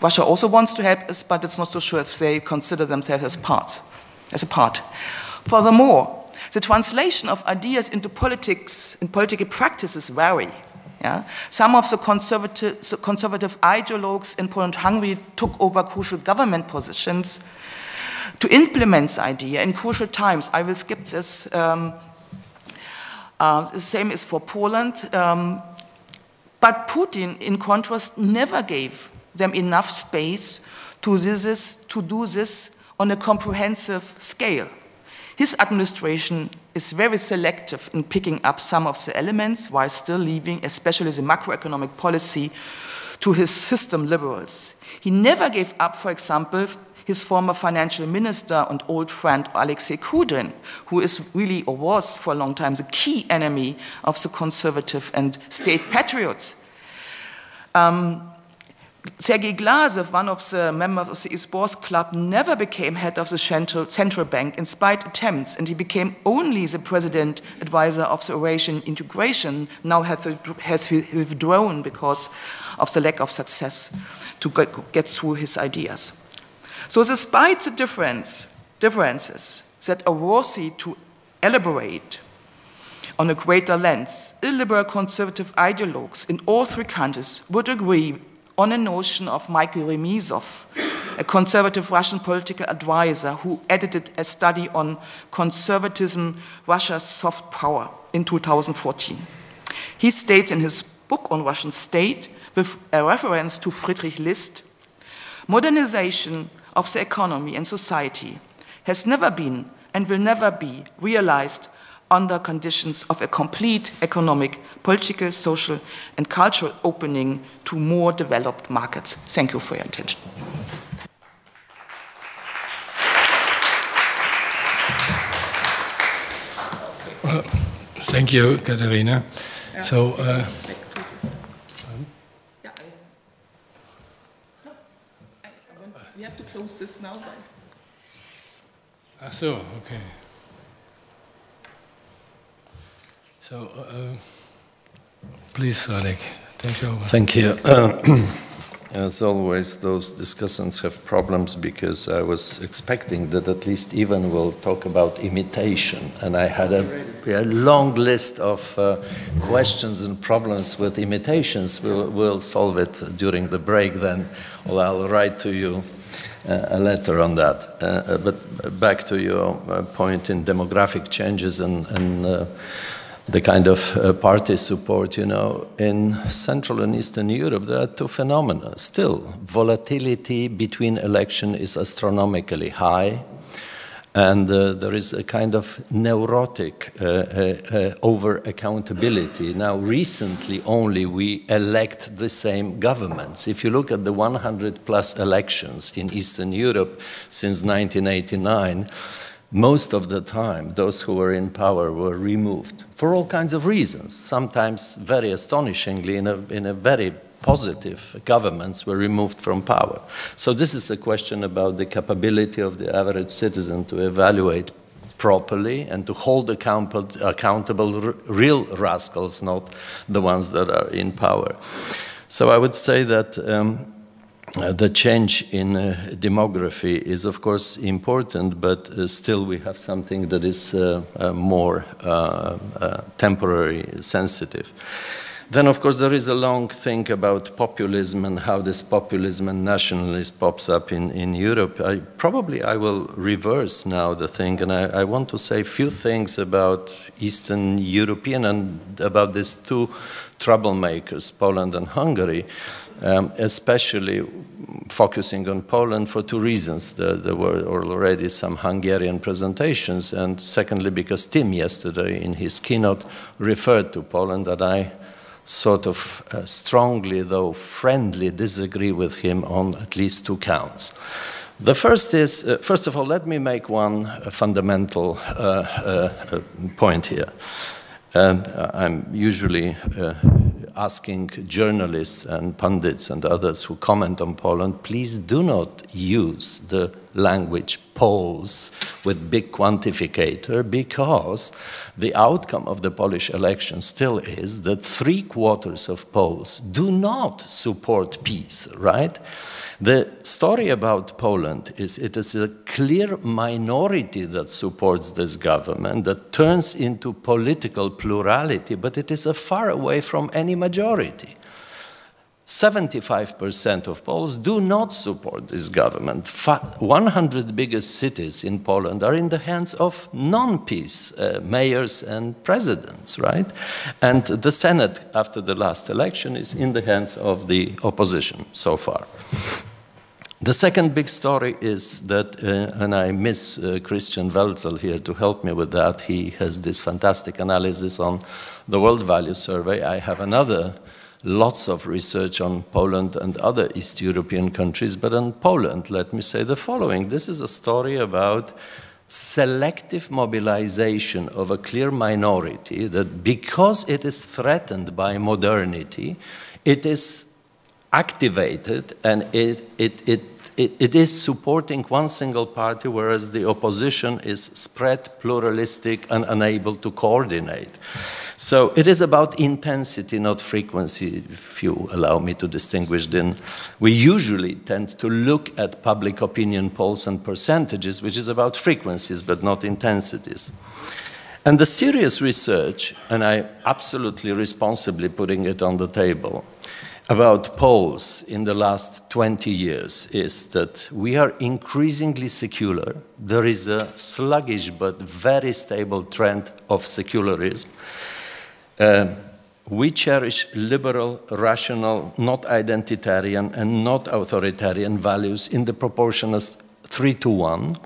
Russia also wants to help us, but it's not so sure if they consider themselves as a part. Furthermore, the translation of ideas into politics and political practices vary. Some of the conservative ideologues in Poland and Hungary took over crucial government positions to implement the idea in crucial times. I will skip this. The same is for Poland. But Putin, in contrast, never gave them enough space to do this on a comprehensive scale. His administration is very selective in picking up some of the elements while still leaving, especially the macroeconomic policy, to his system liberals. He never gave up, for example, his former financial minister and old friend Alexei Kudrin, who is really, or was for a long time, the key enemy of the conservative and state patriots. Sergei Glasev, one of the members of the Is Club, never became head of the central bank in spite attempts, and he became only the president advisor of the Eurasian integration, now has withdrawn because of the lack of success to get through his ideas. So despite the differences that are worthy to elaborate on a greater length, illiberal conservative ideologues in all three countries would agree on a notion of Michael Remizov, a conservative Russian political advisor who edited a study on conservatism, Russia's soft power, in 2014. He states in his book on Russian state, with a reference to Friedrich List, modernization of the economy and society has never been and will never be realized under conditions of a complete economic, political, social, and cultural opening to more developed markets. Thank you for your attention. Well, thank you, Katharina. Yeah. So, we have to close this now. so, okay. So, please, Radek, take over. Thank you. As always, those discussants have problems because I was expecting that at least Ivan will talk about imitation, and I had a long list of questions and problems with imitations. We'll solve it during the break then, or I'll write to you a letter on that. But back to your point in demographic changes and the kind of party support, you know, in Central and Eastern Europe, there are two phenomena. Still, volatility between elections is astronomically high, and there is a kind of neurotic over-accountability. Now, recently only we elect the same governments. If you look at the 100-plus elections in Eastern Europe since 1989, most of the time, those who were in power were removed for all kinds of reasons. Sometimes, very astonishingly, in a very positive, governments were removed from power. So this is a question about the capability of the average citizen to evaluate properly and to hold accountable real rascals, not the ones that are in power. So I would say that the change in demography is, of course, important, but still we have something that is more temporary, sensitive. Then, of course, there is a long thing about populism and how this populism and nationalism pops up in Europe. I will reverse now the thing, and I want to say a few things about Eastern European and about these two troublemakers, Poland and Hungary. Especially focusing on Poland for two reasons. There were already some Hungarian presentations, and secondly, because Tim yesterday in his keynote referred to Poland, that I sort of strongly, though friendly, disagree with him on at least two counts. The first is, first of all, let me make one fundamental point here. I'm usually asking journalists and pundits and others who comment on Poland, please do not use the language polls with big quantificator, because the outcome of the Polish election still is that 3/4 of Poles do not support peace, right? The story about Poland is it is a clear minority that supports this government, that turns into political plurality, but it is far away from any majority. 75% of Poles do not support this government. 100 biggest cities in Poland are in the hands of non-peace mayors and presidents, right? And the Senate, after the last election, is in the hands of the opposition so far. The second big story is that, and I miss Christian Welzel here to help me with that. He has this fantastic analysis on the World Value Survey. I have lots of research on Poland and other East European countries, but on Poland, let me say the following. This is a story about selective mobilization of a clear minority that, because it is threatened by modernity, it is activated, and it is supporting one single party, whereas the opposition is spread, pluralistic, and unable to coordinate. So it is about intensity, not frequency, if you allow me to distinguish. Then we usually tend to look at public opinion polls and percentages, which is about frequencies, but not intensities. And the serious research, and I absolutely responsibly putting it on the table, about polls in the last 20 years is that we are increasingly secular. There is a sluggish but very stable trend of secularism. We cherish liberal, rational, not identitarian, and not authoritarian values in the proportion as 3-to-1.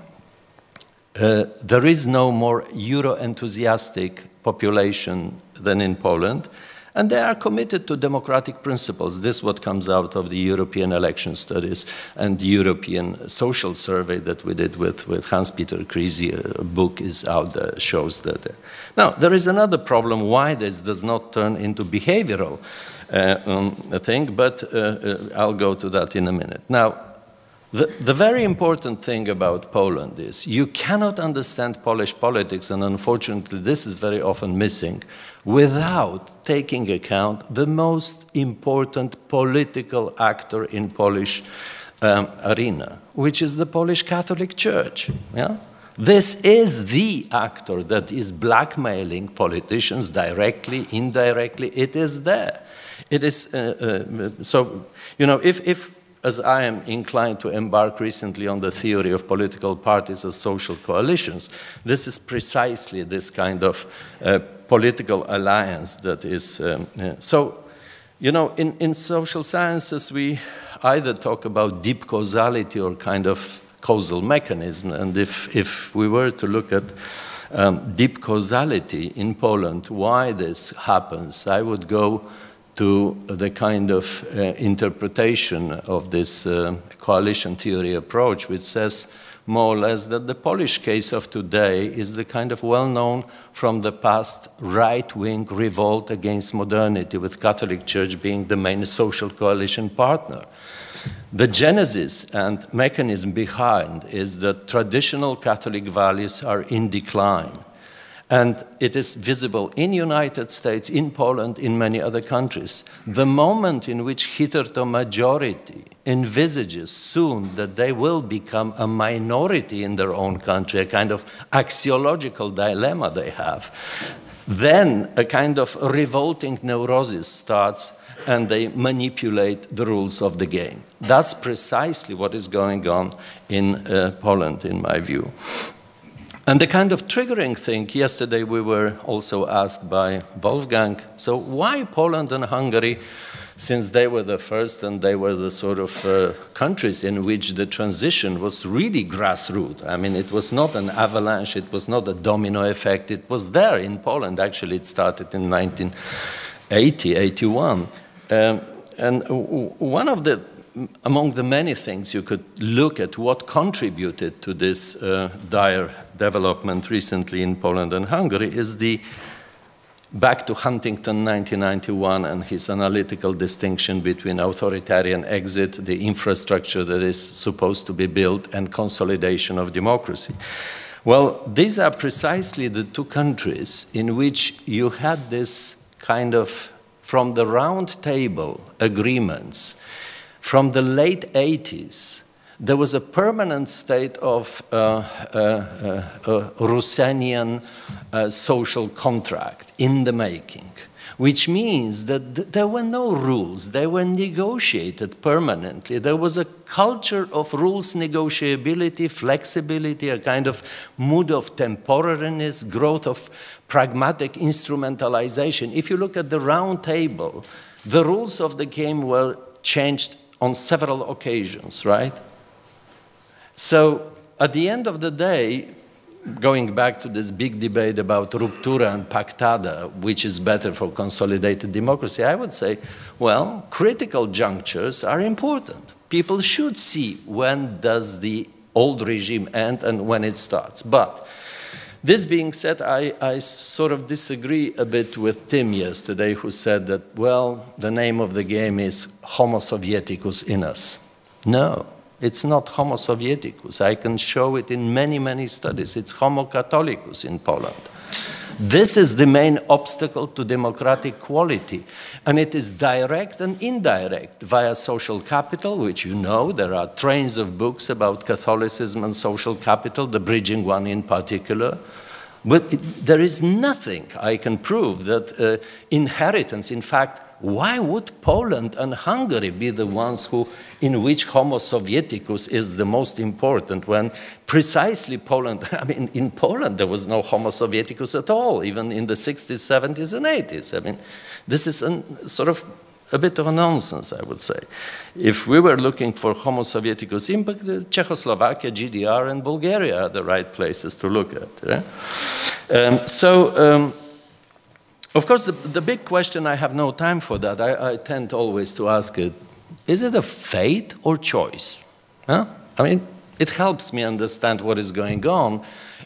There is no more Euro-enthusiastic population than in Poland, and they are committed to democratic principles. This is what comes out of the European election studies and the European social survey that we did with Hans-Peter Krisi. A book is out there, shows that. Now, there is another problem why this does not turn into behavioral thing, but I'll go to that in a minute. Now, the very important thing about Poland is you cannot understand Polish politics, and unfortunately this is very often missing, without taking account the most important political actor in Polish arena, which is the Polish Catholic Church. Yeah? This is the actor that is blackmailing politicians directly, indirectly. It is there. It is, so, you know, if as I am inclined to embark recently on the theory of political parties as social coalitions, this is precisely this kind of political alliance that is. So, you know, in social sciences, we either talk about deep causality or kind of causal mechanism. And if we were to look at deep causality in Poland, why this happens, I would go to the kind of interpretation of this coalition theory approach, which says more or less that the Polish case of today is the kind of well-known from the past right-wing revolt against modernity, with Catholic Church being the main social coalition partner. The genesis and mechanism behind is that traditional Catholic values are in decline. And it is visible in the United States, in Poland, in many other countries. The moment in which hitherto majority envisages soon that they will become a minority in their own country, a kind of axiological dilemma they have, then a kind of revolting neurosis starts and they manipulate the rules of the game. That's precisely what is going on in Poland, in my view. And the kind of triggering thing, yesterday we were also asked by Wolfgang, so why Poland and Hungary, since they were the first and they were the sort of countries in which the transition was really grassroots. I mean, it was not an avalanche, it was not a domino effect, it was there in Poland. Actually, it started in 1980, 81. And one of the among the many things you could look at what contributed to this dire development recently in Poland and Hungary is the back to Huntington 1991 and his analytical distinction between authoritarian exit, the infrastructure that is supposed to be built, and consolidation of democracy. Well, these are precisely the two countries in which you had this kind of, from the round table agreements. From the late 80s, there was a permanent state of Russenian social contract in the making, which means that there were no rules. They were negotiated permanently. There was a culture of rules negotiability, flexibility, a kind of mood of temporariness, growth of pragmatic instrumentalization. If you look at the round table, the rules of the game were changed on several occasions, right? So at the end of the day, going back to this big debate about ruptura and pactada, which is better for consolidated democracy, I would say, well, critical junctures are important. People should see when does the old regime end and when it starts. But This being said, I sort of disagree a bit with Tim yesterday, who said that, well, the name of the game is Homo Sovieticus in us. No, it's not Homo Sovieticus. I can show it in many, many studies. It's Homo Catholicus in Poland. This is the main obstacle to democratic quality, and it is direct and indirect via social capital, which you know, there are trains of books about Catholicism and social capital, the bridging one in particular. But there is nothing I can prove that inheritance, in fact, why would Poland and Hungary be the ones in which Homo Sovieticus is the most important, when precisely Poland, I mean, in Poland there was no Homo Sovieticus at all, even in the 60s, 70s, and 80s. I mean, this is sort of a bit of a nonsense, I would say. If we were looking for Homo Sovieticus impact, Czechoslovakia, GDR, and Bulgaria are the right places to look at. Yeah? Of course, the big question, I have no time for that. I tend always to ask it, is it a fate or choice? Huh? I mean, it helps me understand what is going on.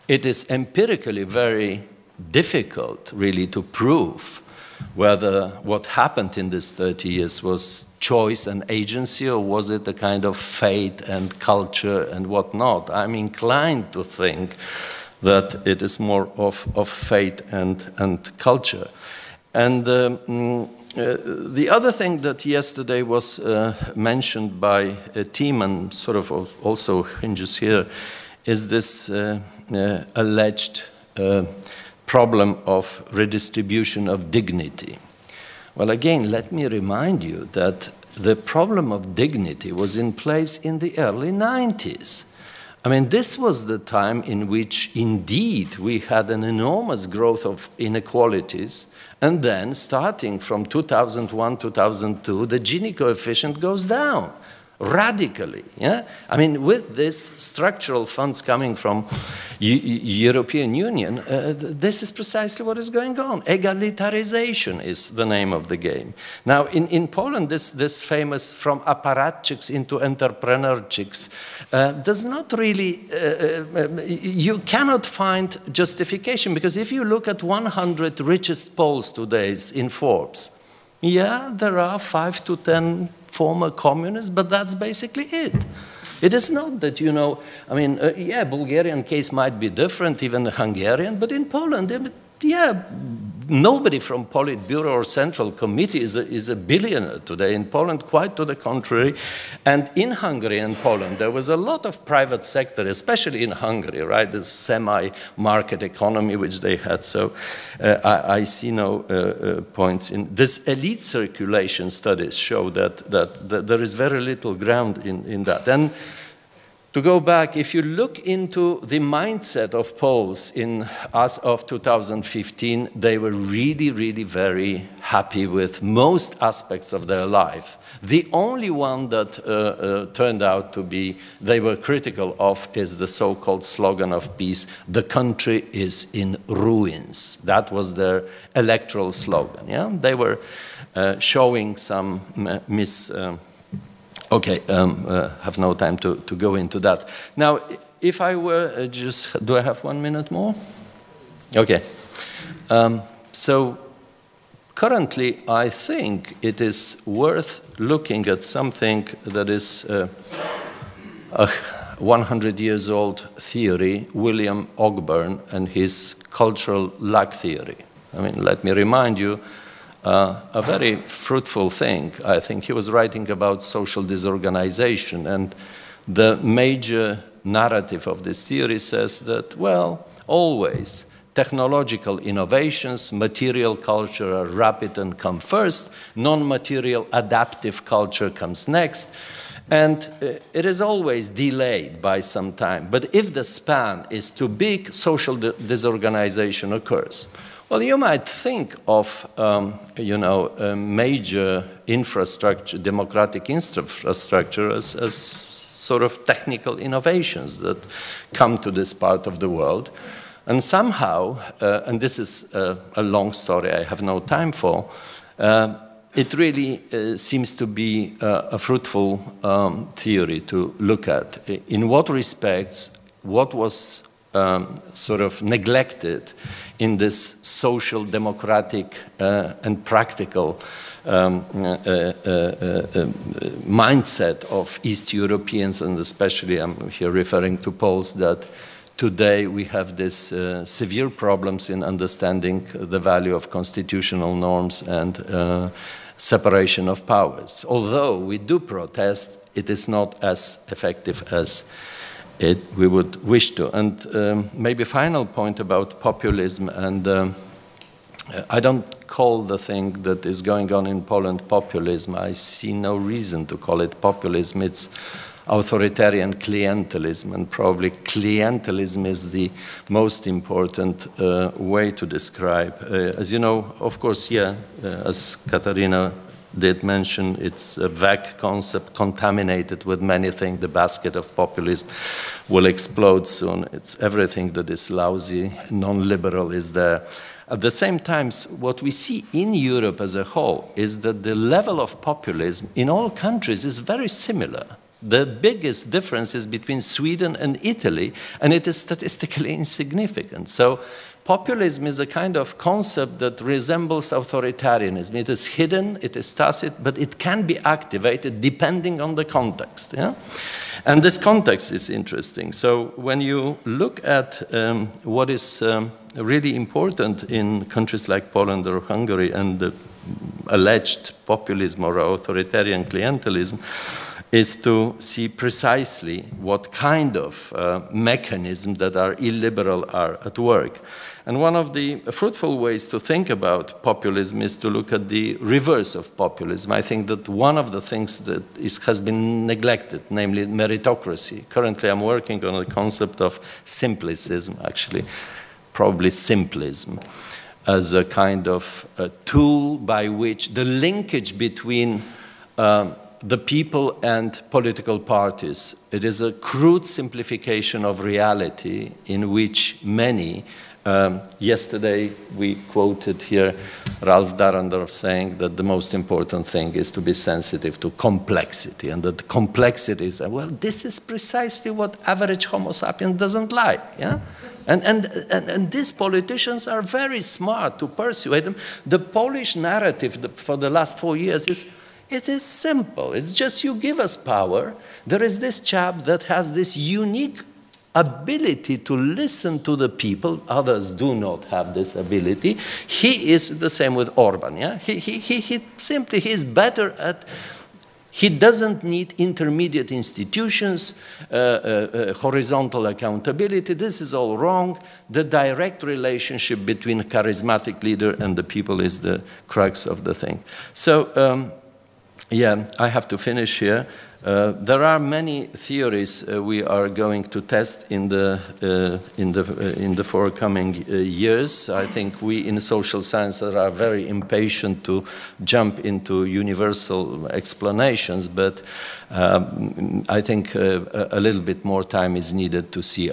It is empirically very difficult, really, to prove whether what happened in these 30 years was choice and agency, or was it a kind of fate and culture and whatnot. I'm inclined to think that it is more of fate and culture. And the other thing that yesterday was mentioned by Tim and sort of also hinges here is this alleged problem of redistribution of dignity. Well, again, let me remind you that the problem of dignity was in place in the early 90s. I mean, this was the time in which, indeed, we had an enormous growth of inequalities, and then, starting from 2001, 2002, the Gini coefficient goes down radically. Yeah? I mean, with this structural funds coming from European Union, this is precisely what is going on. Egalitarization is the name of the game. Now, in Poland, this famous from apparatchiks into entrepreneurchiks does not really, you cannot find justification, because if you look at 100 richest Poles today in Forbes, yeah, there are 5 to 10 former communists, but that's basically it. It is not that, you know, I mean, yeah, Bulgarian case might be different, even the Hungarian, but in Poland, yeah, nobody from Politburo or Central Committee is a billionaire today. In Poland, quite to the contrary. And in Hungary and Poland, there was a lot of private sector, especially in Hungary, right? This semi-market economy which they had. So I see no points in this. Elite circulation studies show that there is very little ground in that. And to go back, if you look into the mindset of Poles as of 2015, they were really, really very happy with most aspects of their life. The only one that turned out to be they were critical of is the so-called slogan of peace, "The country is in ruins." That was their electoral slogan. Yeah? They were showing some Okay, have no time to go into that. Now, if I were do I have 1 minute more? Okay. So currently, I think it is worth looking at something that is a 100 years old theory, William Ogburn and his cultural lack theory. I mean, let me remind you, a very fruitful thing. I think he was writing about social disorganization, and the major narrative of this theory says that, well, always technological innovations, material culture are rapid and come first, non-material adaptive culture comes next, and it is always delayed by some time. But if the span is too big, social disorganization occurs. Well, you might think of, you know, a major infrastructure, democratic infrastructure, as sort of technical innovations that come to this part of the world. And somehow, and this is a long story I have no time for, it really seems to be a fruitful theory to look at. In what respects, what was sort of neglected in this social, democratic, and practical mindset of East Europeans, and especially I'm here referring to Poles, that today we have these severe problems in understanding the value of constitutional norms and separation of powers. Although we do protest, it is not as effective as we would wish to. And maybe final point about populism, and I don't call the thing that is going on in Poland populism. I see no reason to call it populism. It's authoritarian clientelism, and probably clientelism is the most important way to describe. As you know, of course, as Katharina did mention, it's a vague concept contaminated with many things. The basket of populism will explode soon. It's everything that is lousy, non-liberal is there. At the same time, what we see in Europe as a whole is that the level of populism in all countries is very similar. The biggest difference is between Sweden and Italy, and it is statistically insignificant. So populism is a kind of concept that resembles authoritarianism. It is hidden, it is tacit, but it can be activated depending on the context. Yeah? And this context is interesting. So when you look at what is really important in countries like Poland or Hungary and the alleged populism or authoritarian clientelism, is to see precisely what kind of mechanisms that are illiberal are at work. And one of the fruitful ways to think about populism is to look at the reverse of populism. I think that one of the things that has been neglected, namely meritocracy. Currently I'm working on the concept of simplicism, actually, probably simplism, as a kind of a tool by which the linkage between the people and political parties. It is a crude simplification of reality in which many, yesterday we quoted here Ralph Dahrendorf saying that the most important thing is to be sensitive to complexity, and that complexity is, well, this is precisely what average Homo sapiens doesn't like, yeah? And these politicians are very smart to persuade them. The Polish narrative for the last 4 years is, it is simple. It's just you give us power. There is this chap that has this unique ability to listen to the people. Others do not have this ability. He is the same with Orban. Yeah? He simply is better at. He doesn't need intermediate institutions, horizontal accountability. This is all wrong. The direct relationship between a charismatic leader and the people is the crux of the thing. So. Yeah, I have to finish here. There are many theories we are going to test in the forthcoming years. I think we in social science are very impatient to jump into universal explanations, but I think a little bit more time is needed to see.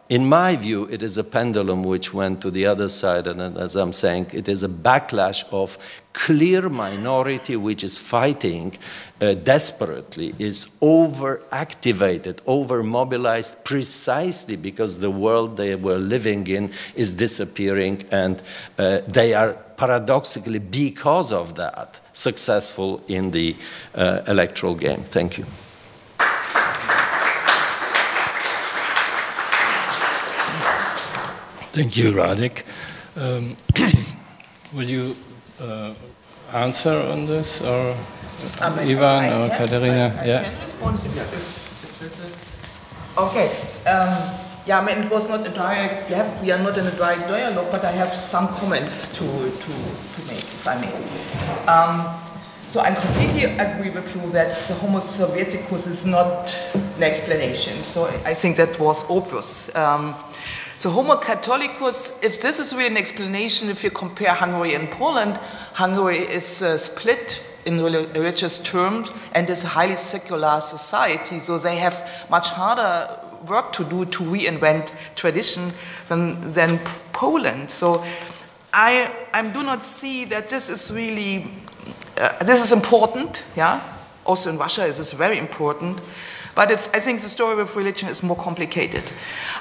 In my view, it is a pendulum which went to the other side, and as I'm saying, it is a backlash of clear minority which is fighting desperately, is over-activated, over-mobilized precisely because the world they were living in is disappearing, and they are paradoxically, because of that, successful in the electoral game. Thank you. Thank you, Radek. Will you answer on this, or Ivan or Katharina? I can respond to that. Okay. Yeah, I mean, it was not a direct. We are not in a direct dialogue, but I have some comments to make, if I may. So I completely agree with you that the Homo Sovieticus is not an explanation. So I think that was obvious. So Homo Catholicus, if this is really an explanation, if you compare Hungary and Poland, Hungary is split in religious terms and is a highly secular society, so they have much harder work to do to reinvent tradition than Poland. So I do not see that this is really, this is important, yeah? Also in Russia, this is very important. But I think the story with religion is more complicated.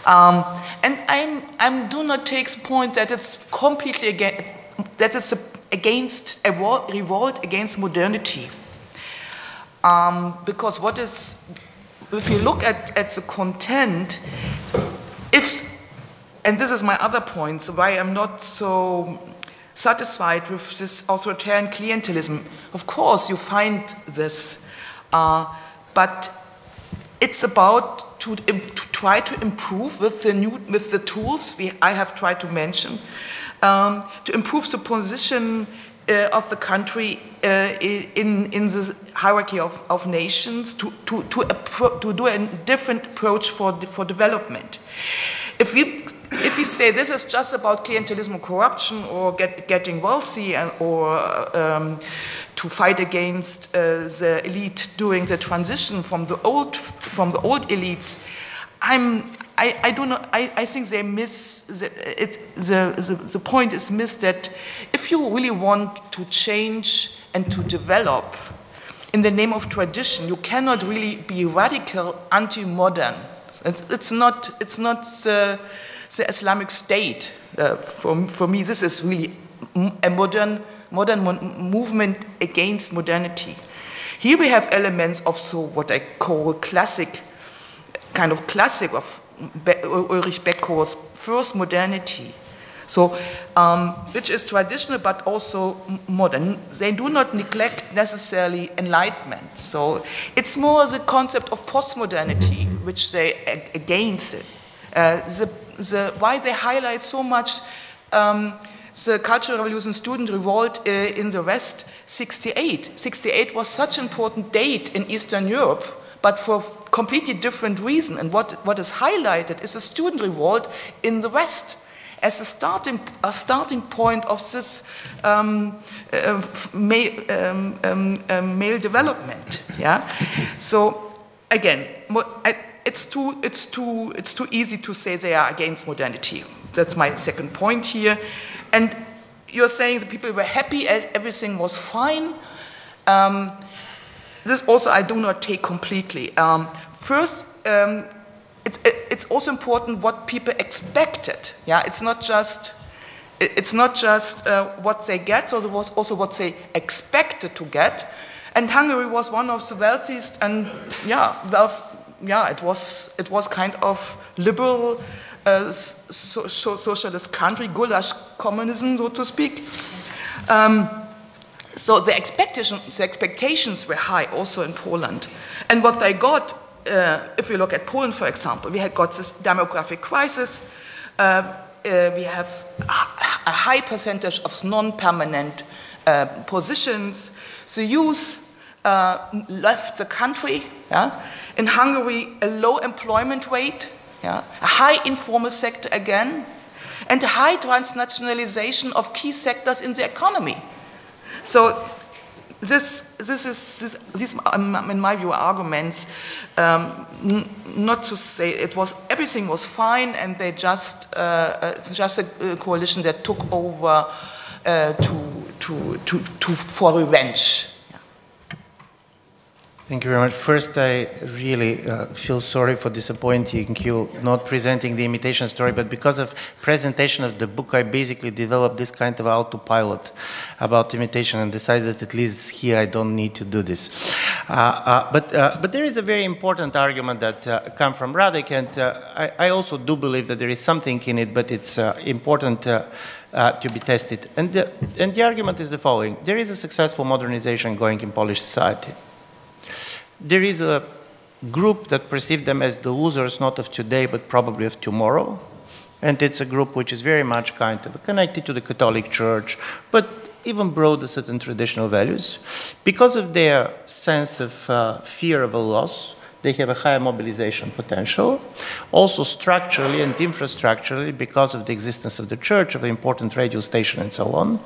And I do not take the point that it's completely against a revolt against modernity. Because if you look at the content, and this is my other point, so why I'm not so satisfied with this authoritarian clientelism. Of course, you find this, but it's about to try to improve with the tools I have tried to mention, to improve the position of the country in the hierarchy of nations, to do a different approach for development. If we say this is just about clientelism or corruption or getting wealthy or to fight against the elite during the transition from the old elites, I don't know. I think they miss the point is missed that if you really want to change and to develop in the name of tradition, you cannot really be radical anti-modern. It's not the Islamic State. For me, this is really a modern movement against modernity. Here we have elements of what I call classic of Ulrich Beckho's first modernity. So, which is traditional but also modern. They do not neglect necessarily enlightenment. So it's more the concept of postmodernity, which they against it. Why they highlight so much the Cultural Revolution student revolt in the West, 68. 68 was such an important date in Eastern Europe, but for completely different reason. And what is highlighted is a student revolt in the West as a starting point of this male development. Yeah. So again, it's too easy to say they are against modernity. That's my second point here. And you're saying the people were happy, everything was fine. This also I do not take completely. First, it's also important what people expected. Yeah, it's not just what they get, so there was also what they expected to get. And Hungary was one of the wealthiest, and it was kind of liberal socialist country, goulash communism, so to speak. So the expectations were high also in Poland. And what they got, if you look at Poland, for example, we had got this demographic crisis. We have a high percentage of non-permanent positions. The youth left the country. Yeah? In Hungary, a low employment rate, yeah? A high informal sector again, and a high transnationalization of key sectors in the economy. So these in my view, arguments not to say everything was fine, and they it's just a coalition that took over for revenge. Thank you very much. First, I really feel sorry for disappointing you, not presenting the imitation story, but because of presentation of the book, I basically developed this kind of autopilot about imitation and decided that at least here I don't need to do this. But there is a very important argument that comes from Radek, and I also do believe that there is something in it, but it's important to be tested. And the argument is the following. There is a successful modernization going in Polish society. There is a group that perceive them as the losers, not of today, but probably of tomorrow. And it's a group which is very much kind of connected to the Catholic Church, but even broader certain traditional values. Because of their sense of fear of a loss, they have a higher mobilization potential. Also structurally and infrastructurally, because of the existence of the church, of an important radio station and so on,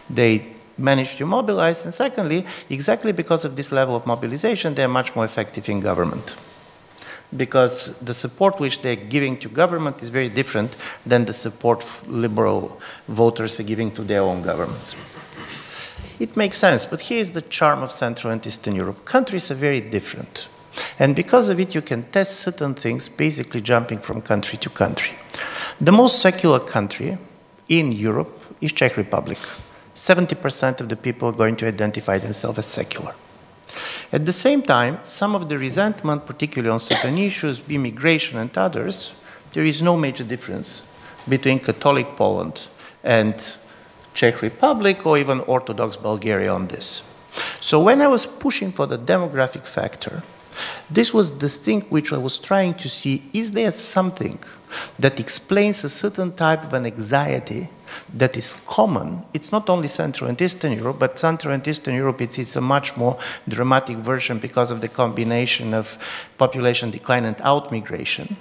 they managed to mobilize, and secondly, exactly because of this level of mobilization, they're much more effective in government. Because the support which they're giving to government is very different than the support liberal voters are giving to their own governments. It makes sense, but here is the charm of Central and Eastern Europe. Countries are very different. And because of it, you can test certain things, basically jumping from country to country. The most secular country in Europe is Czech Republic. 70% of the people are going to identify themselves as secular. At the same time, some of the resentment, particularly on certain issues, immigration and others, there is no major difference between Catholic Poland and Czech Republic or even Orthodox Bulgaria on this. So when I was pushing for the demographic factor, this was the thing which I was trying to see, is there something that explains a certain type of an anxiety that is common? It's not only Central and Eastern Europe, but Central and Eastern Europe, it's a much more dramatic version because of the combination of population decline and out-migration.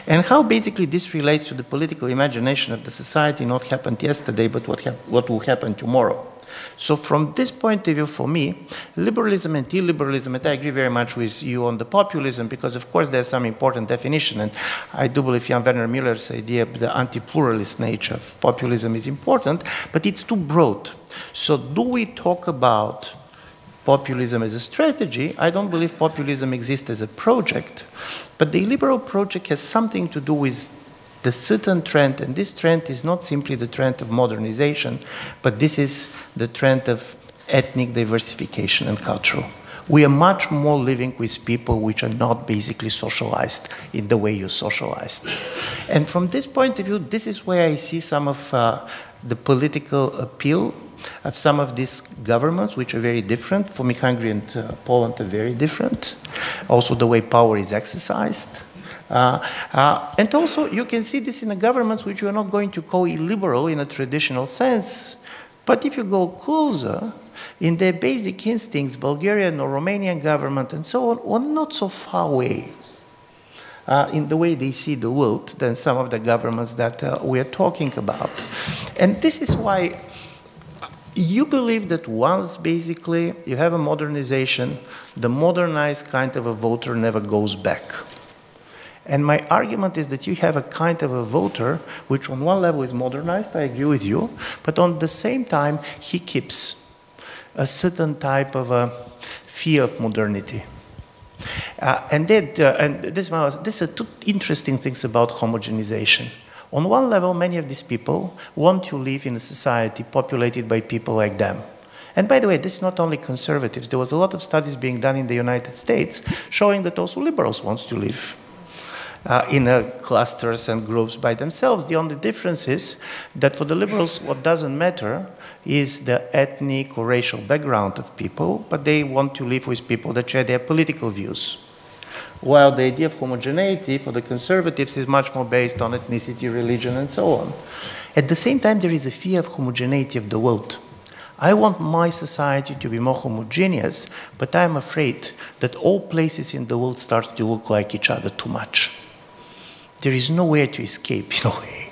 And how basically this relates to the political imagination of the society, not happened yesterday, but what will happen tomorrow. So from this point of view, for me, liberalism and illiberalism, and I agree very much with you on the populism, because of course there's some important definition, and I do believe Jan Werner Müller's idea of the anti-pluralist nature of populism is important, but it's too broad. So do we talk about populism as a strategy? I don't believe populism exists as a project, but the illiberal project has something to do with the certain trend, and this trend is not simply the trend of modernization, but this is the trend of ethnic diversification and cultural. We are much more living with people which are not basically socialized in the way you're socialized. And from this point of view, this is where I see some of the political appeal of some of these governments, which are very different. For me, Hungary and Poland are very different. Also the way power is exercised. And also, you can see this in the governments which you are not going to call illiberal in a traditional sense. But if you go closer, in their basic instincts, Bulgarian or Romanian government and so on are not so far away in the way they see the world than some of the governments that we are talking about. And this is why you believe that once basically you have a modernization, the modernized kind of a voter never goes back. And my argument is that you have a kind of a voter which on one level is modernized, I agree with you, but on the same time he keeps a certain type of a fear of modernity. These are two interesting things about homogenization. On one level, many of these people want to live in a society populated by people like them. And by the way, this is not only conservatives. There was a lot of studies being done in the United States showing that also liberals want to live in clusters and groups by themselves. The only difference is that for the liberals, what doesn't matter is the ethnic or racial background of people, but they want to live with people that share their political views. While the idea of homogeneity for the conservatives is much more based on ethnicity, religion, and so on. At the same time, there is a fear of homogeneity of the world. I want my society to be more homogeneous, but I'm afraid that all places in the world start to look like each other too much. There is nowhere to escape in a way.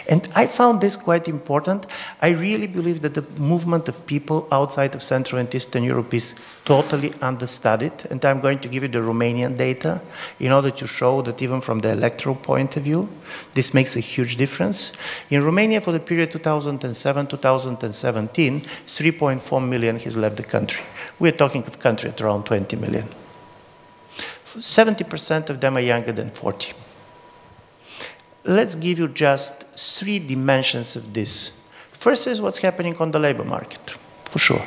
And I found this quite important. I really believe that the movement of people outside of Central and Eastern Europe is totally understudied. And I'm going to give you the Romanian data in order to show that even from the electoral point of view, this makes a huge difference. In Romania, for the period 2007-2017, 3.4 million has left the country. We're talking of a country at around 20 million. 70% of them are younger than 40. Let's give you just 3 dimensions of this. First is what's happening on the labor market, for sure.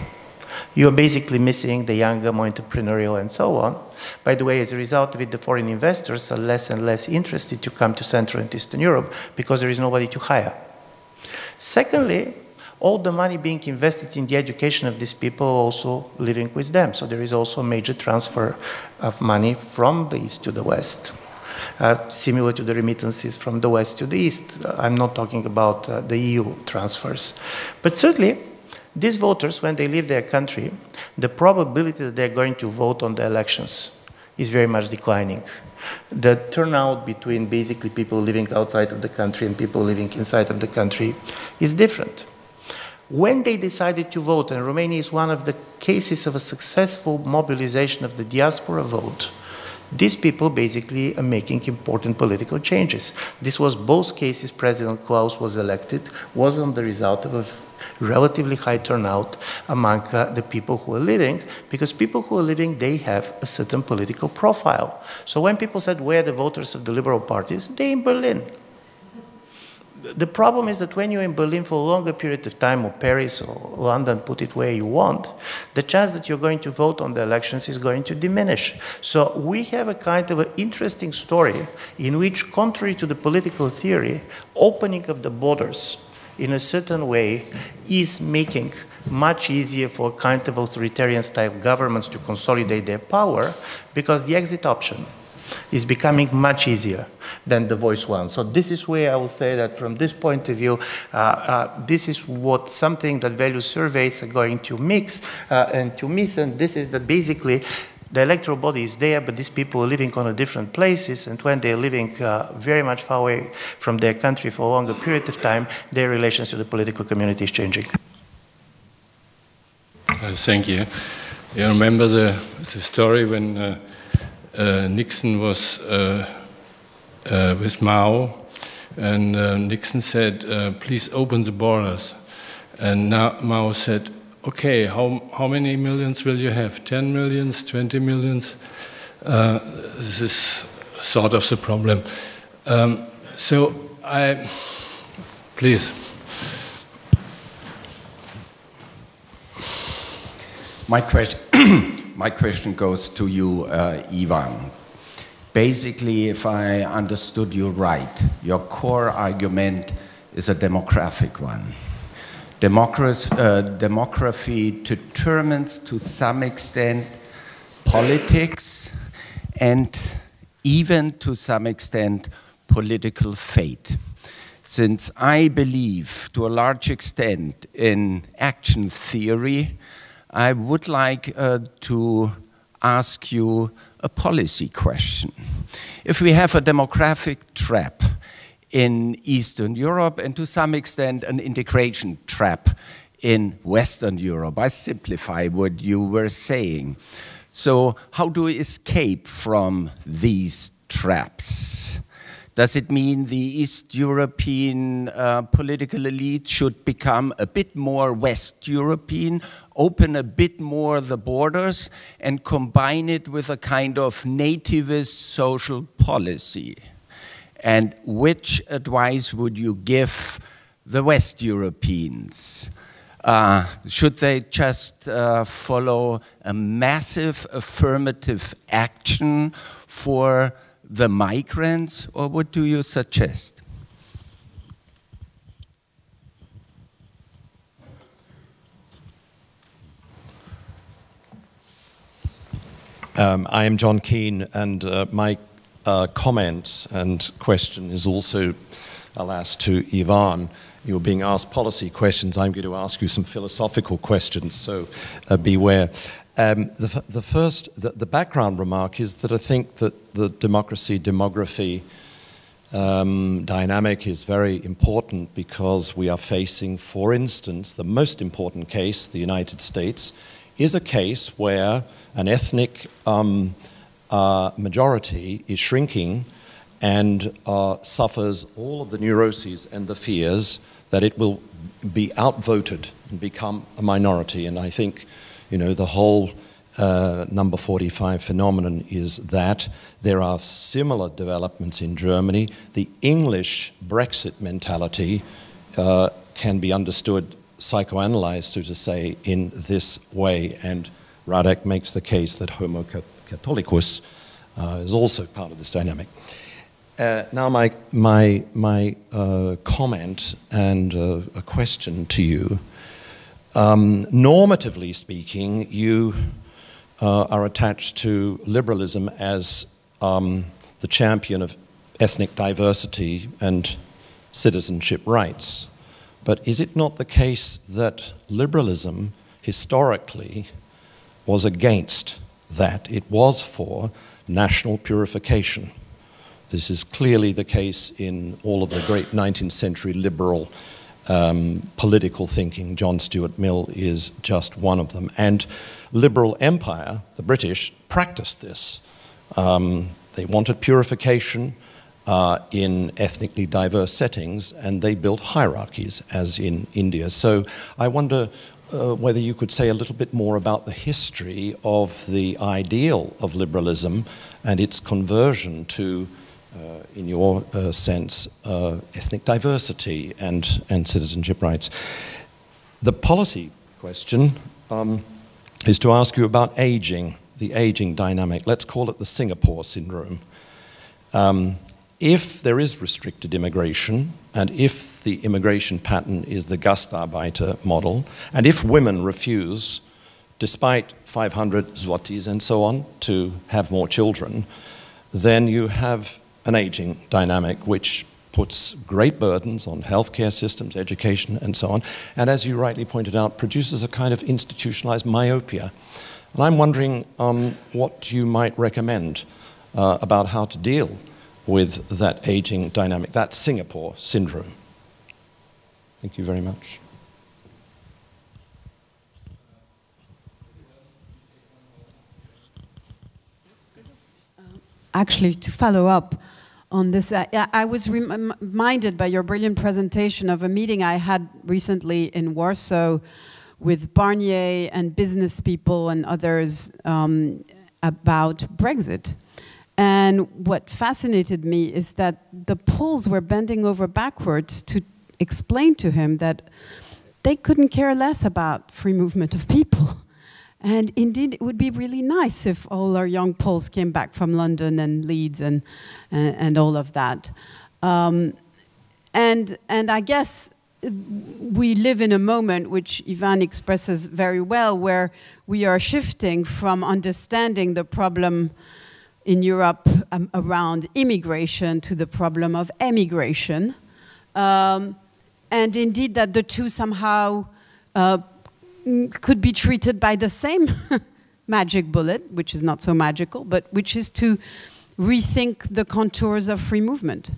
You're basically missing the younger, more entrepreneurial, and so on. By the way, as a result of it, the foreign investors are less and less interested to come to Central and Eastern Europe because there is nobody to hire. Secondly, all the money being invested in the education of these people are also living with them. So there is also a major transfer of money from the East to the West. Similar to the remittances from the West to the East. I'm not talking about the EU transfers. But certainly, these voters, when they leave their country, the probability that they're going to vote on the elections is very much declining. The turnout between basically people living outside of the country and people living inside of the country is different. When they decided to vote, and Romania is one of the cases of a successful mobilization of the diaspora vote, these people basically are making important political changes. This was both cases President Klaus was elected, wasn't the result of a relatively high turnout among the people who are living, because people who are living, they have a certain political profile. So when people said, where are the voters of the liberal parties? They're in Berlin. The problem is that when you're in Berlin for a longer period of time, or Paris or London, put it where you want, the chance that you're going to vote on the elections is going to diminish. So we have a kind of an interesting story in which, contrary to the political theory, opening of the borders in a certain way is making much easier for kind of authoritarian type governments to consolidate their power, because the exit option is becoming much easier than the voice one. So this is where I will say that from this point of view, this is what something that value surveys are going to mix and to miss, and this is that basically the electoral body is there, but these people are living on different places, and when they're living very much far away from their country for a longer period of time, their relations to the political community is changing. Thank you. You remember the story when Nixon was with Mao, and Nixon said, please open the borders. And now Mao said, okay, how many millions will you have? 10 millions, 20 millions? This is sort of the problem. Please. My question goes to you, Ivan. Basically, if I understood you right, your core argument is a demographic one. Demography determines to some extent politics and even to some extent political fate. Since I believe to a large extent in action theory, I would like to ask you a policy question. If we have a demographic trap in Eastern Europe and to some extent an integration trap in Western Europe, I simplify what you were saying. So how do we escape from these traps? Does it mean the East European political elite should become a bit more West European, open a bit more the borders, and combine it with a kind of nativist social policy? And which advice would you give the West Europeans? Should they just follow a massive affirmative action for the migrants, or what do you suggest? I am John Keane, and my comment and question is also, I'll ask to Ivan. You're being asked policy questions. I'm going to ask you some philosophical questions, so beware. The background remark is that I think that the demography dynamic is very important, because we are facing, for instance, the most important case, the United States, is a case where an ethnic majority is shrinking and suffers all of the neuroses and the fears that it will be outvoted and become a minority. And I think, you know, the whole number 45 phenomenon is that. There are similar developments in Germany. The English Brexit mentality can be understood, psychoanalyzed, so to say, in this way. And Radek makes the case that Homo Catholicus is also part of this dynamic. Now my comment and a question to you. Normatively speaking, you are attached to liberalism as the champion of ethnic diversity and citizenship rights. But is it not the case that liberalism historically was against that? It was for national purification. This is clearly the case in all of the great 19th century liberal political thinking. John Stuart Mill is just one of them. And liberal empire, the British, practiced this. They wanted purification. in ethnically diverse settings, and they built hierarchies, as in India. So I wonder whether you could say a little bit more about the history of the ideal of liberalism and its conversion to, in your sense, ethnic diversity and citizenship rights. The policy question is to ask you about aging, the aging dynamic. Let's call it the Singapore syndrome. If there is restricted immigration, and if the immigration pattern is the Gastarbeiter model, and if women refuse, despite 500 zlotys and so on, to have more children, then you have an aging dynamic which puts great burdens on healthcare systems, education, and so on, and as you rightly pointed out, produces a kind of institutionalized myopia. And I'm wondering what you might recommend about how to deal with that aging dynamic, that Singapore syndrome. Thank you very much. Actually, to follow up on this, I was reminded by your brilliant presentation of a meeting I had recently in Warsaw with Barnier and business people and others about Brexit. And what fascinated me is that the Poles were bending over backwards to explain to him that they couldn't care less about free movement of people. And indeed, it would be really nice if all our young Poles came back from London and Leeds and all of that. And I guess we live in a moment which Ivan expresses very well, where we are shifting from understanding the problem in Europe around immigration to the problem of emigration. And indeed that the two somehow could be treated by the same magic bullet, which is not so magical, but which is to rethink the contours of free movement.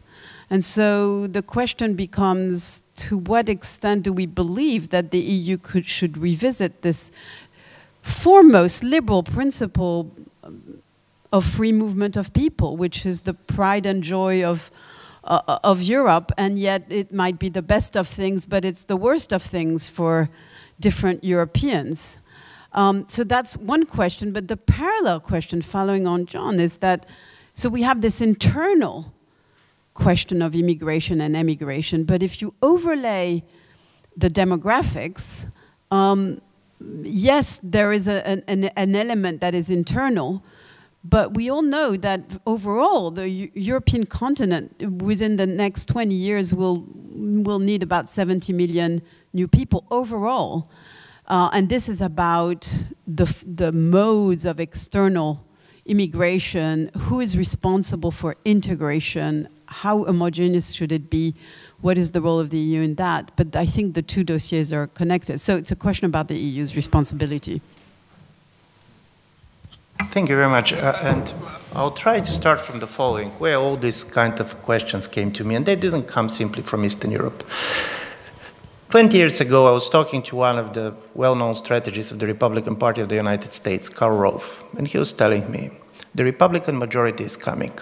And so the question becomes, to what extent do we believe that the EU should revisit this foremost liberal principle of free movement of people, which is the pride and joy of Europe, and yet it might be the best of things, but it's the worst of things for different Europeans. So that's one question, but the parallel question following on John is that, so we have this internal question of immigration and emigration, but if you overlay the demographics, yes, there is an element that is internal, but we all know that overall the European continent within the next 20 years will need about 70 million new people overall. And this is about the modes of external immigration, who is responsible for integration, how homogeneous should it be, what is the role of the EU in that? But I think the two dossiers are connected. So it's a question about the EU's responsibility. Thank you very much. And I'll try to start from the following, where all these kind of questions came to me, and they didn't come simply from Eastern Europe. 20 years ago, I was talking to one of the well-known strategists of the Republican Party of the United States, Karl Rove, and he was telling me, the Republican majority is coming.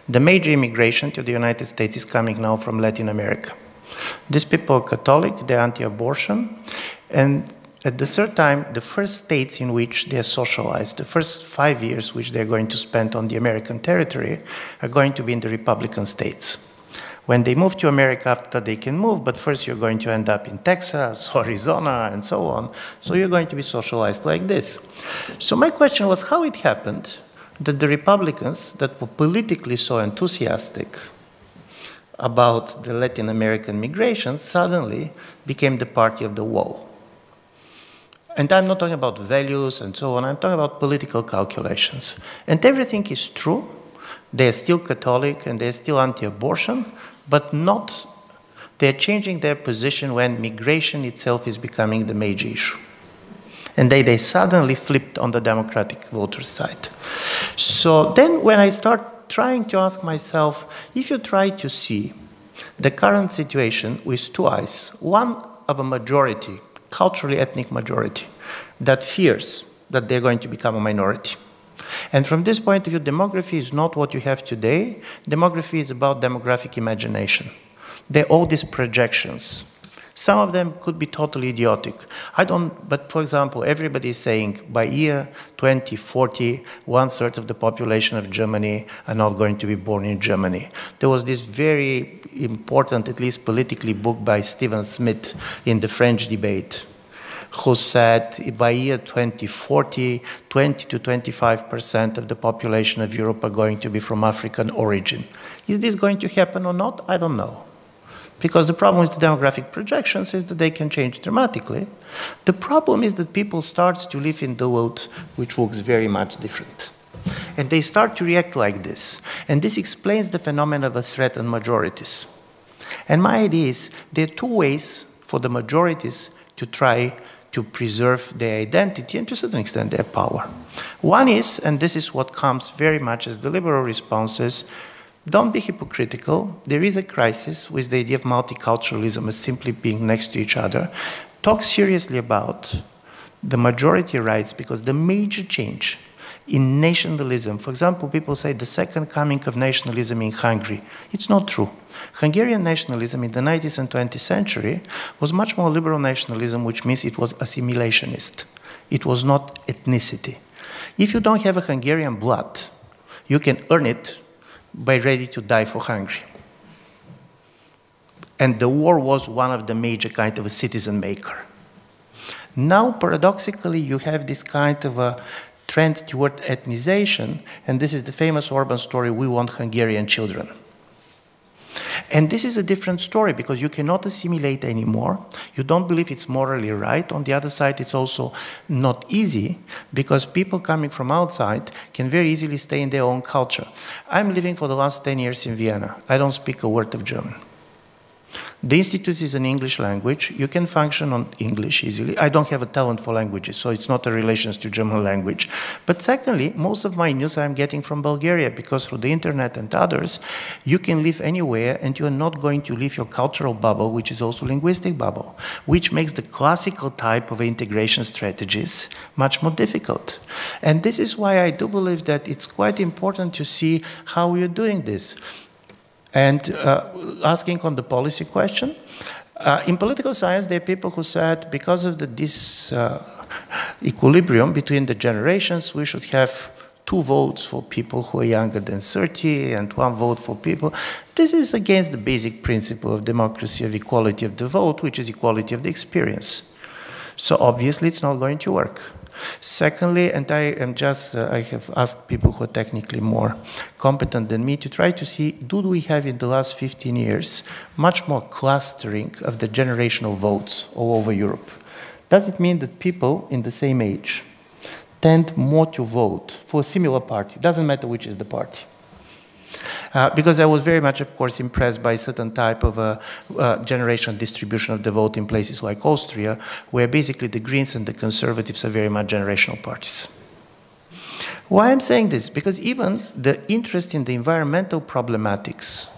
The major immigration to the United States is coming now from Latin America. These people are Catholic, they're anti-abortion, and at the third time, the first states in which they are socialized, the first 5 years which they're going to spend on the American territory, are going to be in the Republican states. When they move to America, after they can move, but first you're going to end up in Texas, Arizona, and so on. So you're going to be socialized like this. So my question was how it happened that the Republicans that were politically so enthusiastic about the Latin American migration suddenly became the party of the wall. And I'm not talking about values and so on, I'm talking about political calculations. And everything is true. They're still Catholic and they're still anti-abortion, but not, they're changing their position when migration itself is becoming the major issue. And they suddenly flipped on the Democratic voters' side. So then when I start trying to ask myself, if you try to see the current situation with two eyes, one of a majority, culturally ethnic majority, that fears that they're going to become a minority. And from this point of view, demography is not what you have today. Demography is about demographic imagination. They're all these projections. Some of them could be totally idiotic. But for example, everybody is saying by year 2040, 1/3 of the population of Germany are not going to be born in Germany. There was this very important, at least politically, book by Stephen Smith in the French debate, who said by year 2040, 20 to 25% of the population of Europe are going to be from African origin. Is this going to happen or not? I don't know. Because the problem with the demographic projections is that they can change dramatically. The problem is that people start to live in the world which looks very much different. And they start to react like this. And this explains the phenomenon of a threat on majorities. And my idea is there are two ways for the majorities to try to preserve their identity and to a certain extent their power. One is, and this is what comes very much as the liberal responses, don't be hypocritical. There is a crisis with the idea of multiculturalism as simply being next to each other. Talk seriously about the majority rights, because the major change in nationalism, for example, people say the second coming of nationalism in Hungary. It's not true. Hungarian nationalism in the 19th and 20th century was much more liberal nationalism, which means it was assimilationist. It was not ethnicity. If you don't have a Hungarian blood, you can earn it by ready to die for Hungary. And the war was one of the major kind of a citizen maker. Now, paradoxically, you have this kind of a trend toward ethnization, and this is the famous Orban story, we want Hungarian children. And this is a different story because you cannot assimilate anymore. You don't believe it's morally right. On the other side, it's also not easy because people coming from outside can very easily stay in their own culture. I'm living for the last 10 years in Vienna. I don't speak a word of German. The institute is an English language. You can function on English easily. I don't have a talent for languages, so it's not a relation to German language. But secondly, most of my news I'm getting from Bulgaria, because through the internet and others, you can live anywhere and you're not going to leave your cultural bubble, which is also linguistic bubble, which makes the classical type of integration strategies much more difficult. And this is why I do believe that it's quite important to see how we're doing this. And asking on the policy question, in political science, there are people who said because of this equilibrium between the generations, we should have 2 votes for people who are younger than 30 and 1 vote for people. This is against the basic principle of democracy, of equality of the vote, which is equality of the experience. So obviously, it's not going to work. Secondly, and I have asked people who are technically more competent than me to try to see, do we have in the last 15 years much more clustering of the generational votes all over Europe? Does it mean that people in the same age tend more to vote for a similar party? Doesn't matter which is the party. Because I was very much, of course, impressed by a certain type of generational distribution of the vote in places like Austria, where basically the Greens and the Conservatives are very much generational parties. Why I'm saying this? Because even the interest in the environmental problematics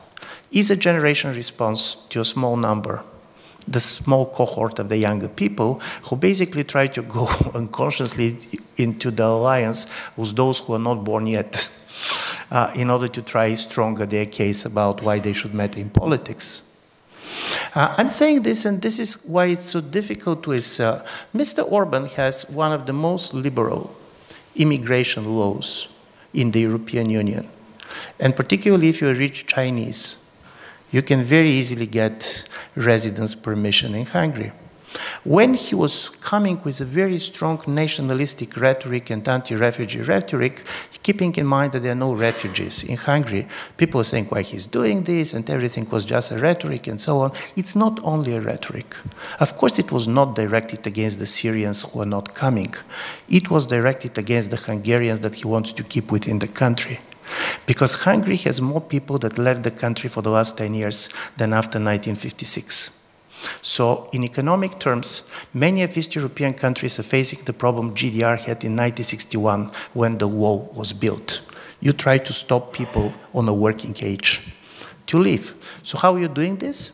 is a generational response to a small number, the small cohort of the younger people who basically try to go unconsciously into the alliance with those who are not born yet. In order to try stronger their case about why they should matter in politics. I'm saying this, and this is why it's so difficult with Mr. Orban has one of the most liberal immigration laws in the European Union. And particularly if you're rich Chinese, you can very easily get residence permission in Hungary. When he was coming with a very strong nationalistic rhetoric and anti-refugee rhetoric, keeping in mind that there are no refugees in Hungary, people were saying why he's doing this and everything was just a rhetoric and so on. It's not only a rhetoric. Of course, it was not directed against the Syrians who are not coming. It was directed against the Hungarians that he wants to keep within the country. Because Hungary has more people that left the country for the last 10 years than after 1956. So in economic terms, many of East European countries are facing the problem GDR had in 1961 when the wall was built. You try to stop people on a working age to leave. So how are you doing this?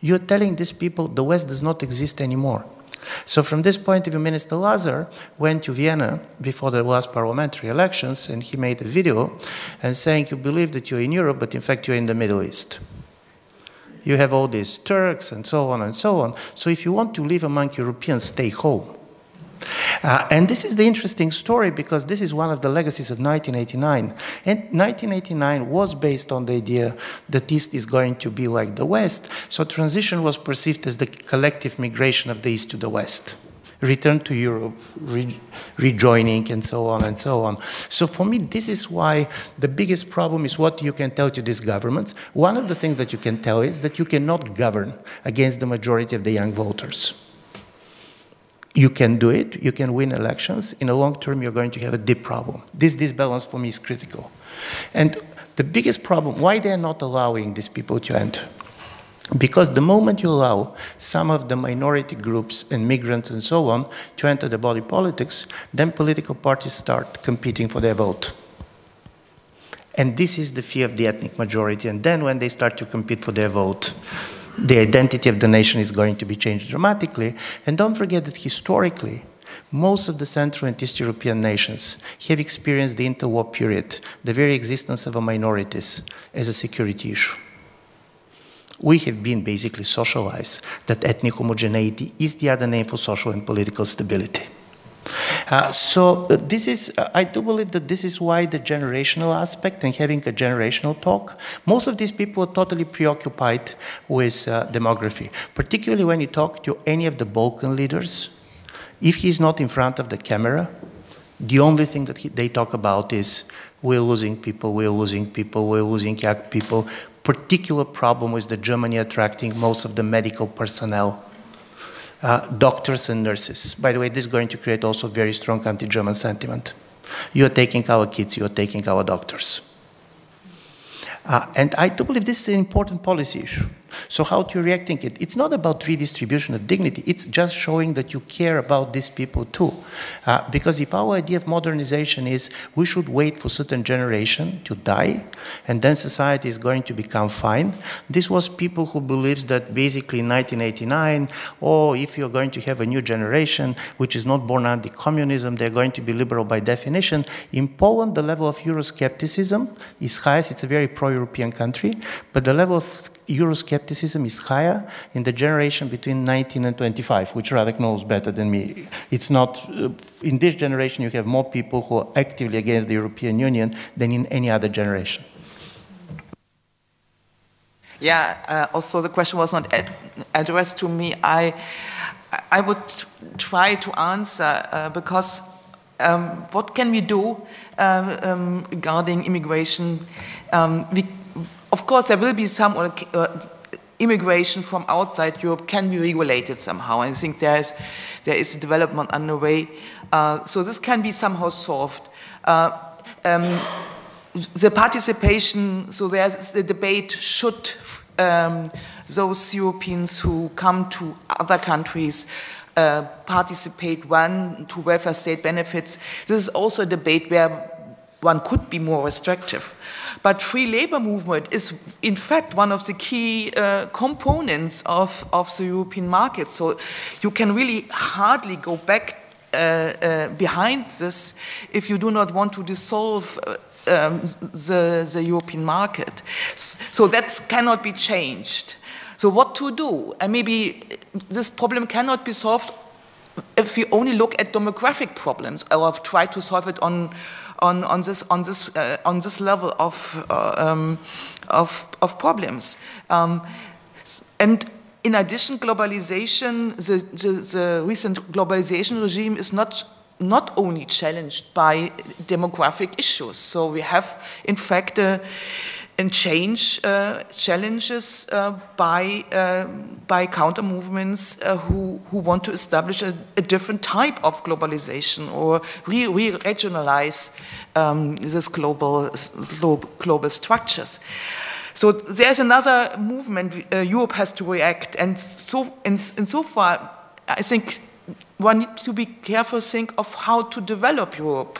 You're telling these people the West does not exist anymore. So from this point of view, Minister Lazar went to Vienna before the last parliamentary elections, and he made a video and saying, you believe that you're in Europe, but in fact you're in the Middle East. You have all these Turks and so on and so on. So if you want to live among Europeans, stay home. And this is the interesting story, because this is one of the legacies of 1989. And 1989 was based on the idea that East is going to be like the West. So transition was perceived as the collective migration of the East to the West. Return to Europe, rejoining, and so on and so on. So for me, this is why the biggest problem is what you can tell to these governments. One of the things that you can tell is that you cannot govern against the majority of the young voters. You can do it, you can win elections. In the long term, you're going to have a deep problem. This disbalance for me is critical. And the biggest problem, why they're not allowing these people to enter? Because the moment you allow some of the minority groups and migrants and so on to enter the body politics, then political parties start competing for their vote. And this is the fear of the ethnic majority. And then when they start to compete for their vote, the identity of the nation is going to be changed dramatically. And don't forget that historically, most of the Central and East European nations have experienced the interwar period, the very existence of minorities, as a security issue. We have been basically socialized that ethnic homogeneity is the other name for social and political stability. This is, I do believe that this is why the generational aspect and having a generational talk, most of these people are totally preoccupied with demography, particularly when you talk to any of the Balkan leaders. If he's not in front of the camera, the only thing that they talk about is we're losing people, we're losing people, we're losing young people. Particular problem with the Germany attracting most of the medical personnel. Doctors and nurses. By the way, this is going to create also very strong anti-German sentiment. You are taking our kids, you are taking our doctors. And I do believe this is an important policy issue. So how to reacting it? It's not about redistribution of dignity. It's just showing that you care about these people too. Because if our idea of modernization is we should wait for a certain generation to die, and then society is going to become fine, this was people who believes that basically in 1989, or if you're going to have a new generation which is not born under communism, they're going to be liberal by definition. In Poland, the level of Euroscepticism is highest. It's a very pro-European country, but the level of Euroscepticism is higher in the generation between 19 and 25, which Radek knows better than me. It's not, in this generation you have more people who are actively against the European Union than in any other generation. Yeah, also the question was not addressed to me. I would try to answer because what can we do regarding immigration? Of course, there will be some immigration from outside Europe can be regulated somehow. I think there is a development underway. So this can be somehow solved. The participation, so there's the debate, should those Europeans who come to other countries participate to welfare state benefits? This is also a debate where one could be more restrictive. But free labor movement is, in fact, one of the key components of the European market. So you can really hardly go back behind this if you do not want to dissolve the European market. So that cannot be changed. So what to do? And maybe this problem cannot be solved if we only look at demographic problems, or try to solve it on this level of problems. And in addition, globalization, the recent globalization regime is not only challenged by demographic issues. So we have, in fact, challenges by counter movements who want to establish a different type of globalization or re-regionalize these global structures. So there's another movement Europe has to react, and so insofar, I think one needs to be careful, think of how to develop Europe.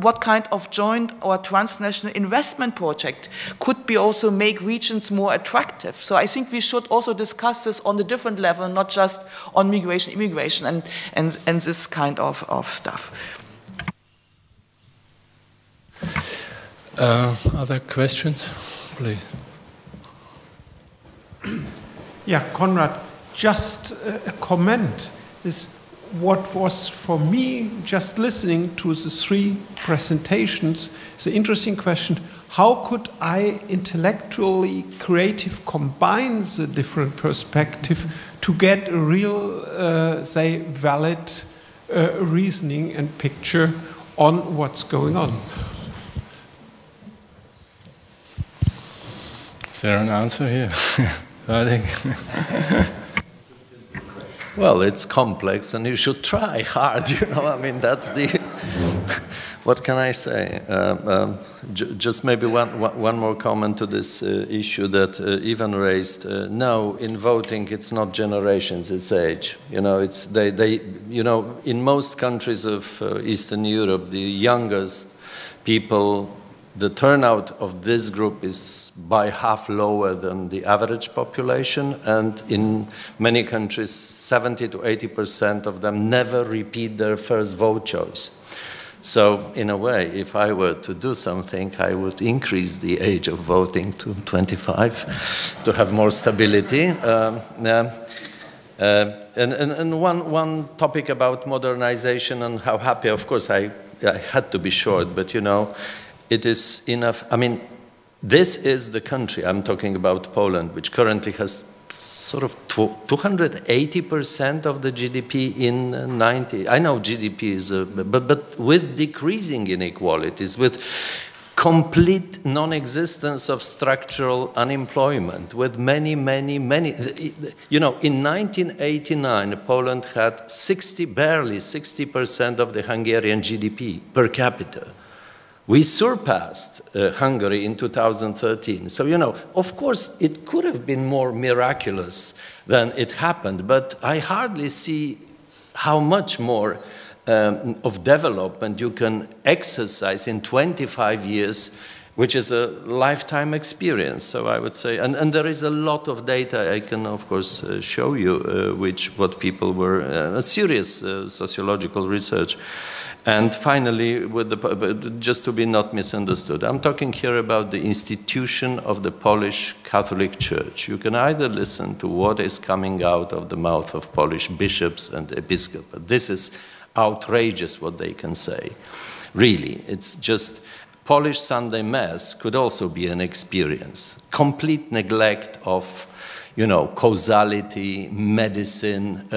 What kind of joint or transnational investment project could be also make regions more attractive? So I think we should also discuss this on a different level, not just on migration, immigration, and this kind of stuff. Other questions, please? Yeah, Konrad, just a comment is what was for me just listening to the three presentations is an interesting question. How could I intellectually creative combine the different perspective to get a real, say, valid reasoning and picture on what's going on? Is there an answer here? Radek? Well, it's complex, and you should try hard, you know. I mean, that's the... What can I say? Just maybe one more comment to this issue that Ivan raised. No, in voting, it's not generations, it's age. You know, it's you know, in most countries of Eastern Europe, the youngest people, the turnout of this group is by half lower than the average population, and in many countries, 70 to 80% of them never repeat their first vote choice. So, in a way, if I were to do something, I would increase the age of voting to 25 to have more stability. And one topic about modernization and how happy, of course, I had to be short, but you know, it is enough. I mean, this is the country, I'm talking about Poland, which currently has sort of 280% of the GDP in 90. I know GDP is, but with decreasing inequalities, with complete non-existence of structural unemployment, with many, you know, in 1989, Poland had barely 60% of the Hungarian GDP per capita. We surpassed Hungary in 2013. So, you know, of course, it could have been more miraculous than it happened, but I hardly see how much more of development you can exercise in 25 years, which is a lifetime experience. So I would say, and there is a lot of data I can, of course, show you, what people were, serious sociological research. And finally, just to be not misunderstood, I'm talking here about the institution of the Polish Catholic Church. You can either listen to what is coming out of the mouth of Polish bishops and episcopates. This is outrageous what they can say. Really, it's just Polish Sunday Mass could also be an experience. Complete neglect of, you know, causality, medicine,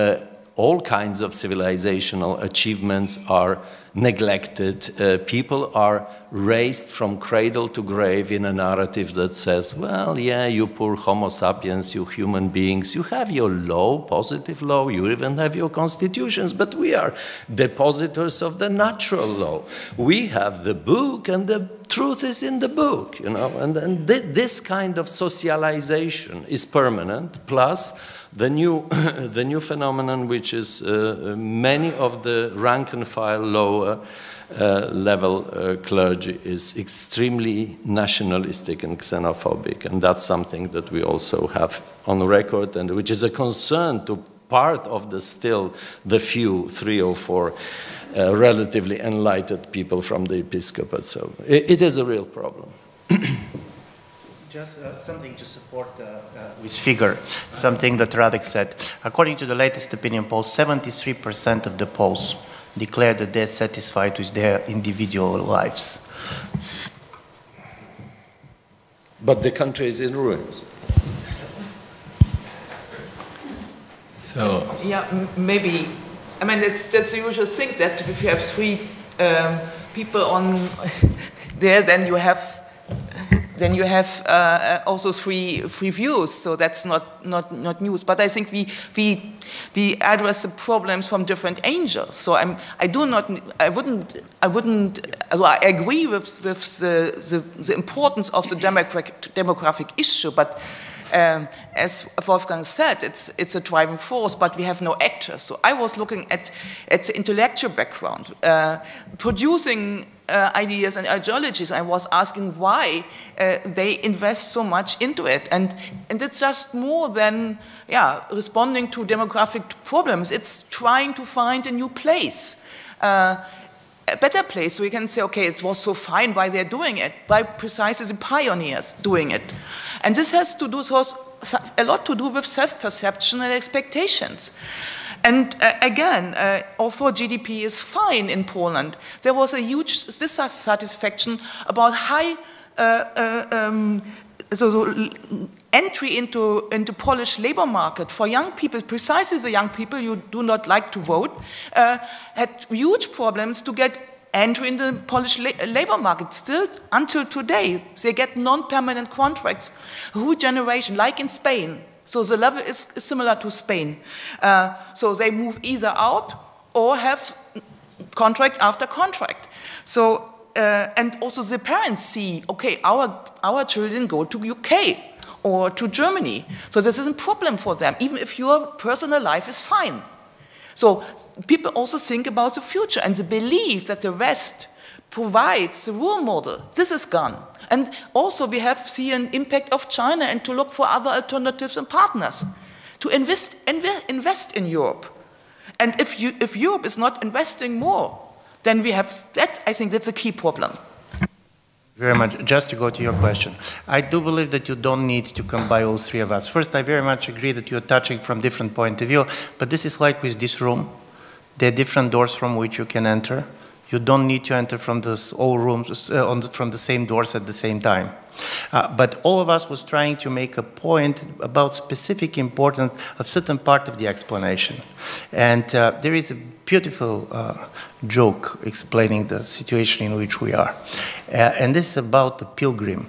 all kinds of civilizational achievements are neglected. People are raised from cradle to grave in a narrative that says, well, yeah, you poor Homo sapiens, you human beings, you have your law, positive law, you even have your constitutions, but we are depositors of the natural law. We have the book, and the truth is in the book, you know, and this kind of socialization is permanent, plus the new phenomenon, which is many of the rank and file lower level clergy is extremely nationalistic and xenophobic, and that's something that we also have on record, and which is a concern to part of the few 3 or 4 relatively enlightened people from the episcopate. So it is a real problem. Just something to support with figure, something that Radek said. According to the latest opinion poll, 73% of the polls declare that they're satisfied with their individual lives. But the country is in ruins. So yeah, maybe. I mean, that's the usual thing that if you have 3 people on there, then you have also three views. So that's not news. But I think we address the problems from different angles. So I agree with the importance of the demographic issue, but As Wolfgang said, it's a driving force, but we have no actors. So I was looking at the intellectual background, producing ideas and ideologies. I was asking why they invest so much into it. And it's just more than responding to demographic problems. It's trying to find a new place. A better place, so we can say, okay, it was so fine why they're doing it, by precisely the pioneers doing it. And this has to do a lot to do with self-perception and expectations. And again, although GDP is fine in Poland, there was a huge dissatisfaction about high entry into Polish labor market for young people, precisely the young people you do not like to vote, had huge problems to get entry in the Polish labor market. Still, until today, they get non-permanent contracts, whole generation, like in Spain. So the level is similar to Spain. So they move either out or have contract after contract. So and also the parents see, okay, our children go to UK or to Germany. So this is a problem for them, even if your personal life is fine. So people also think about the future, and the belief that the West provides the role model. This is gone. And also we have seen an impact of China and to look for other alternatives and partners to invest in Europe. And if Europe is not investing more, then we have that. I think that's a key problem. Very much. Just to go to your question, I do believe that you don't need to combine all three of us. First, I very much agree that you're touching from different point of view, but this is like with this room. There are different doors from which you can enter. You don't need to enter from all rooms from the same doors at the same time. But all of us was trying to make a point about specific importance of certain part of the explanation. And there is a beautiful joke explaining the situation in which we are. And this is about the pilgrim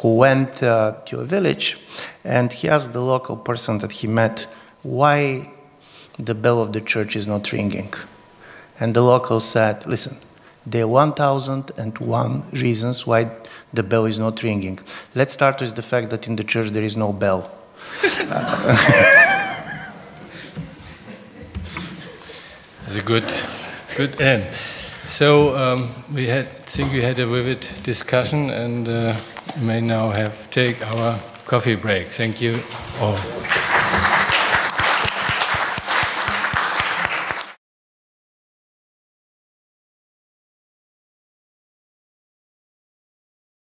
who went to a village, and he asked the local person that he met why the bell of the church is not ringing. And the local said, listen, there are 1,001 reasons why the bell is not ringing. Let's start with the fact that in the church there is no bell. That's a good end. So I think we had a vivid discussion, and we may now take our coffee break. Thank you all.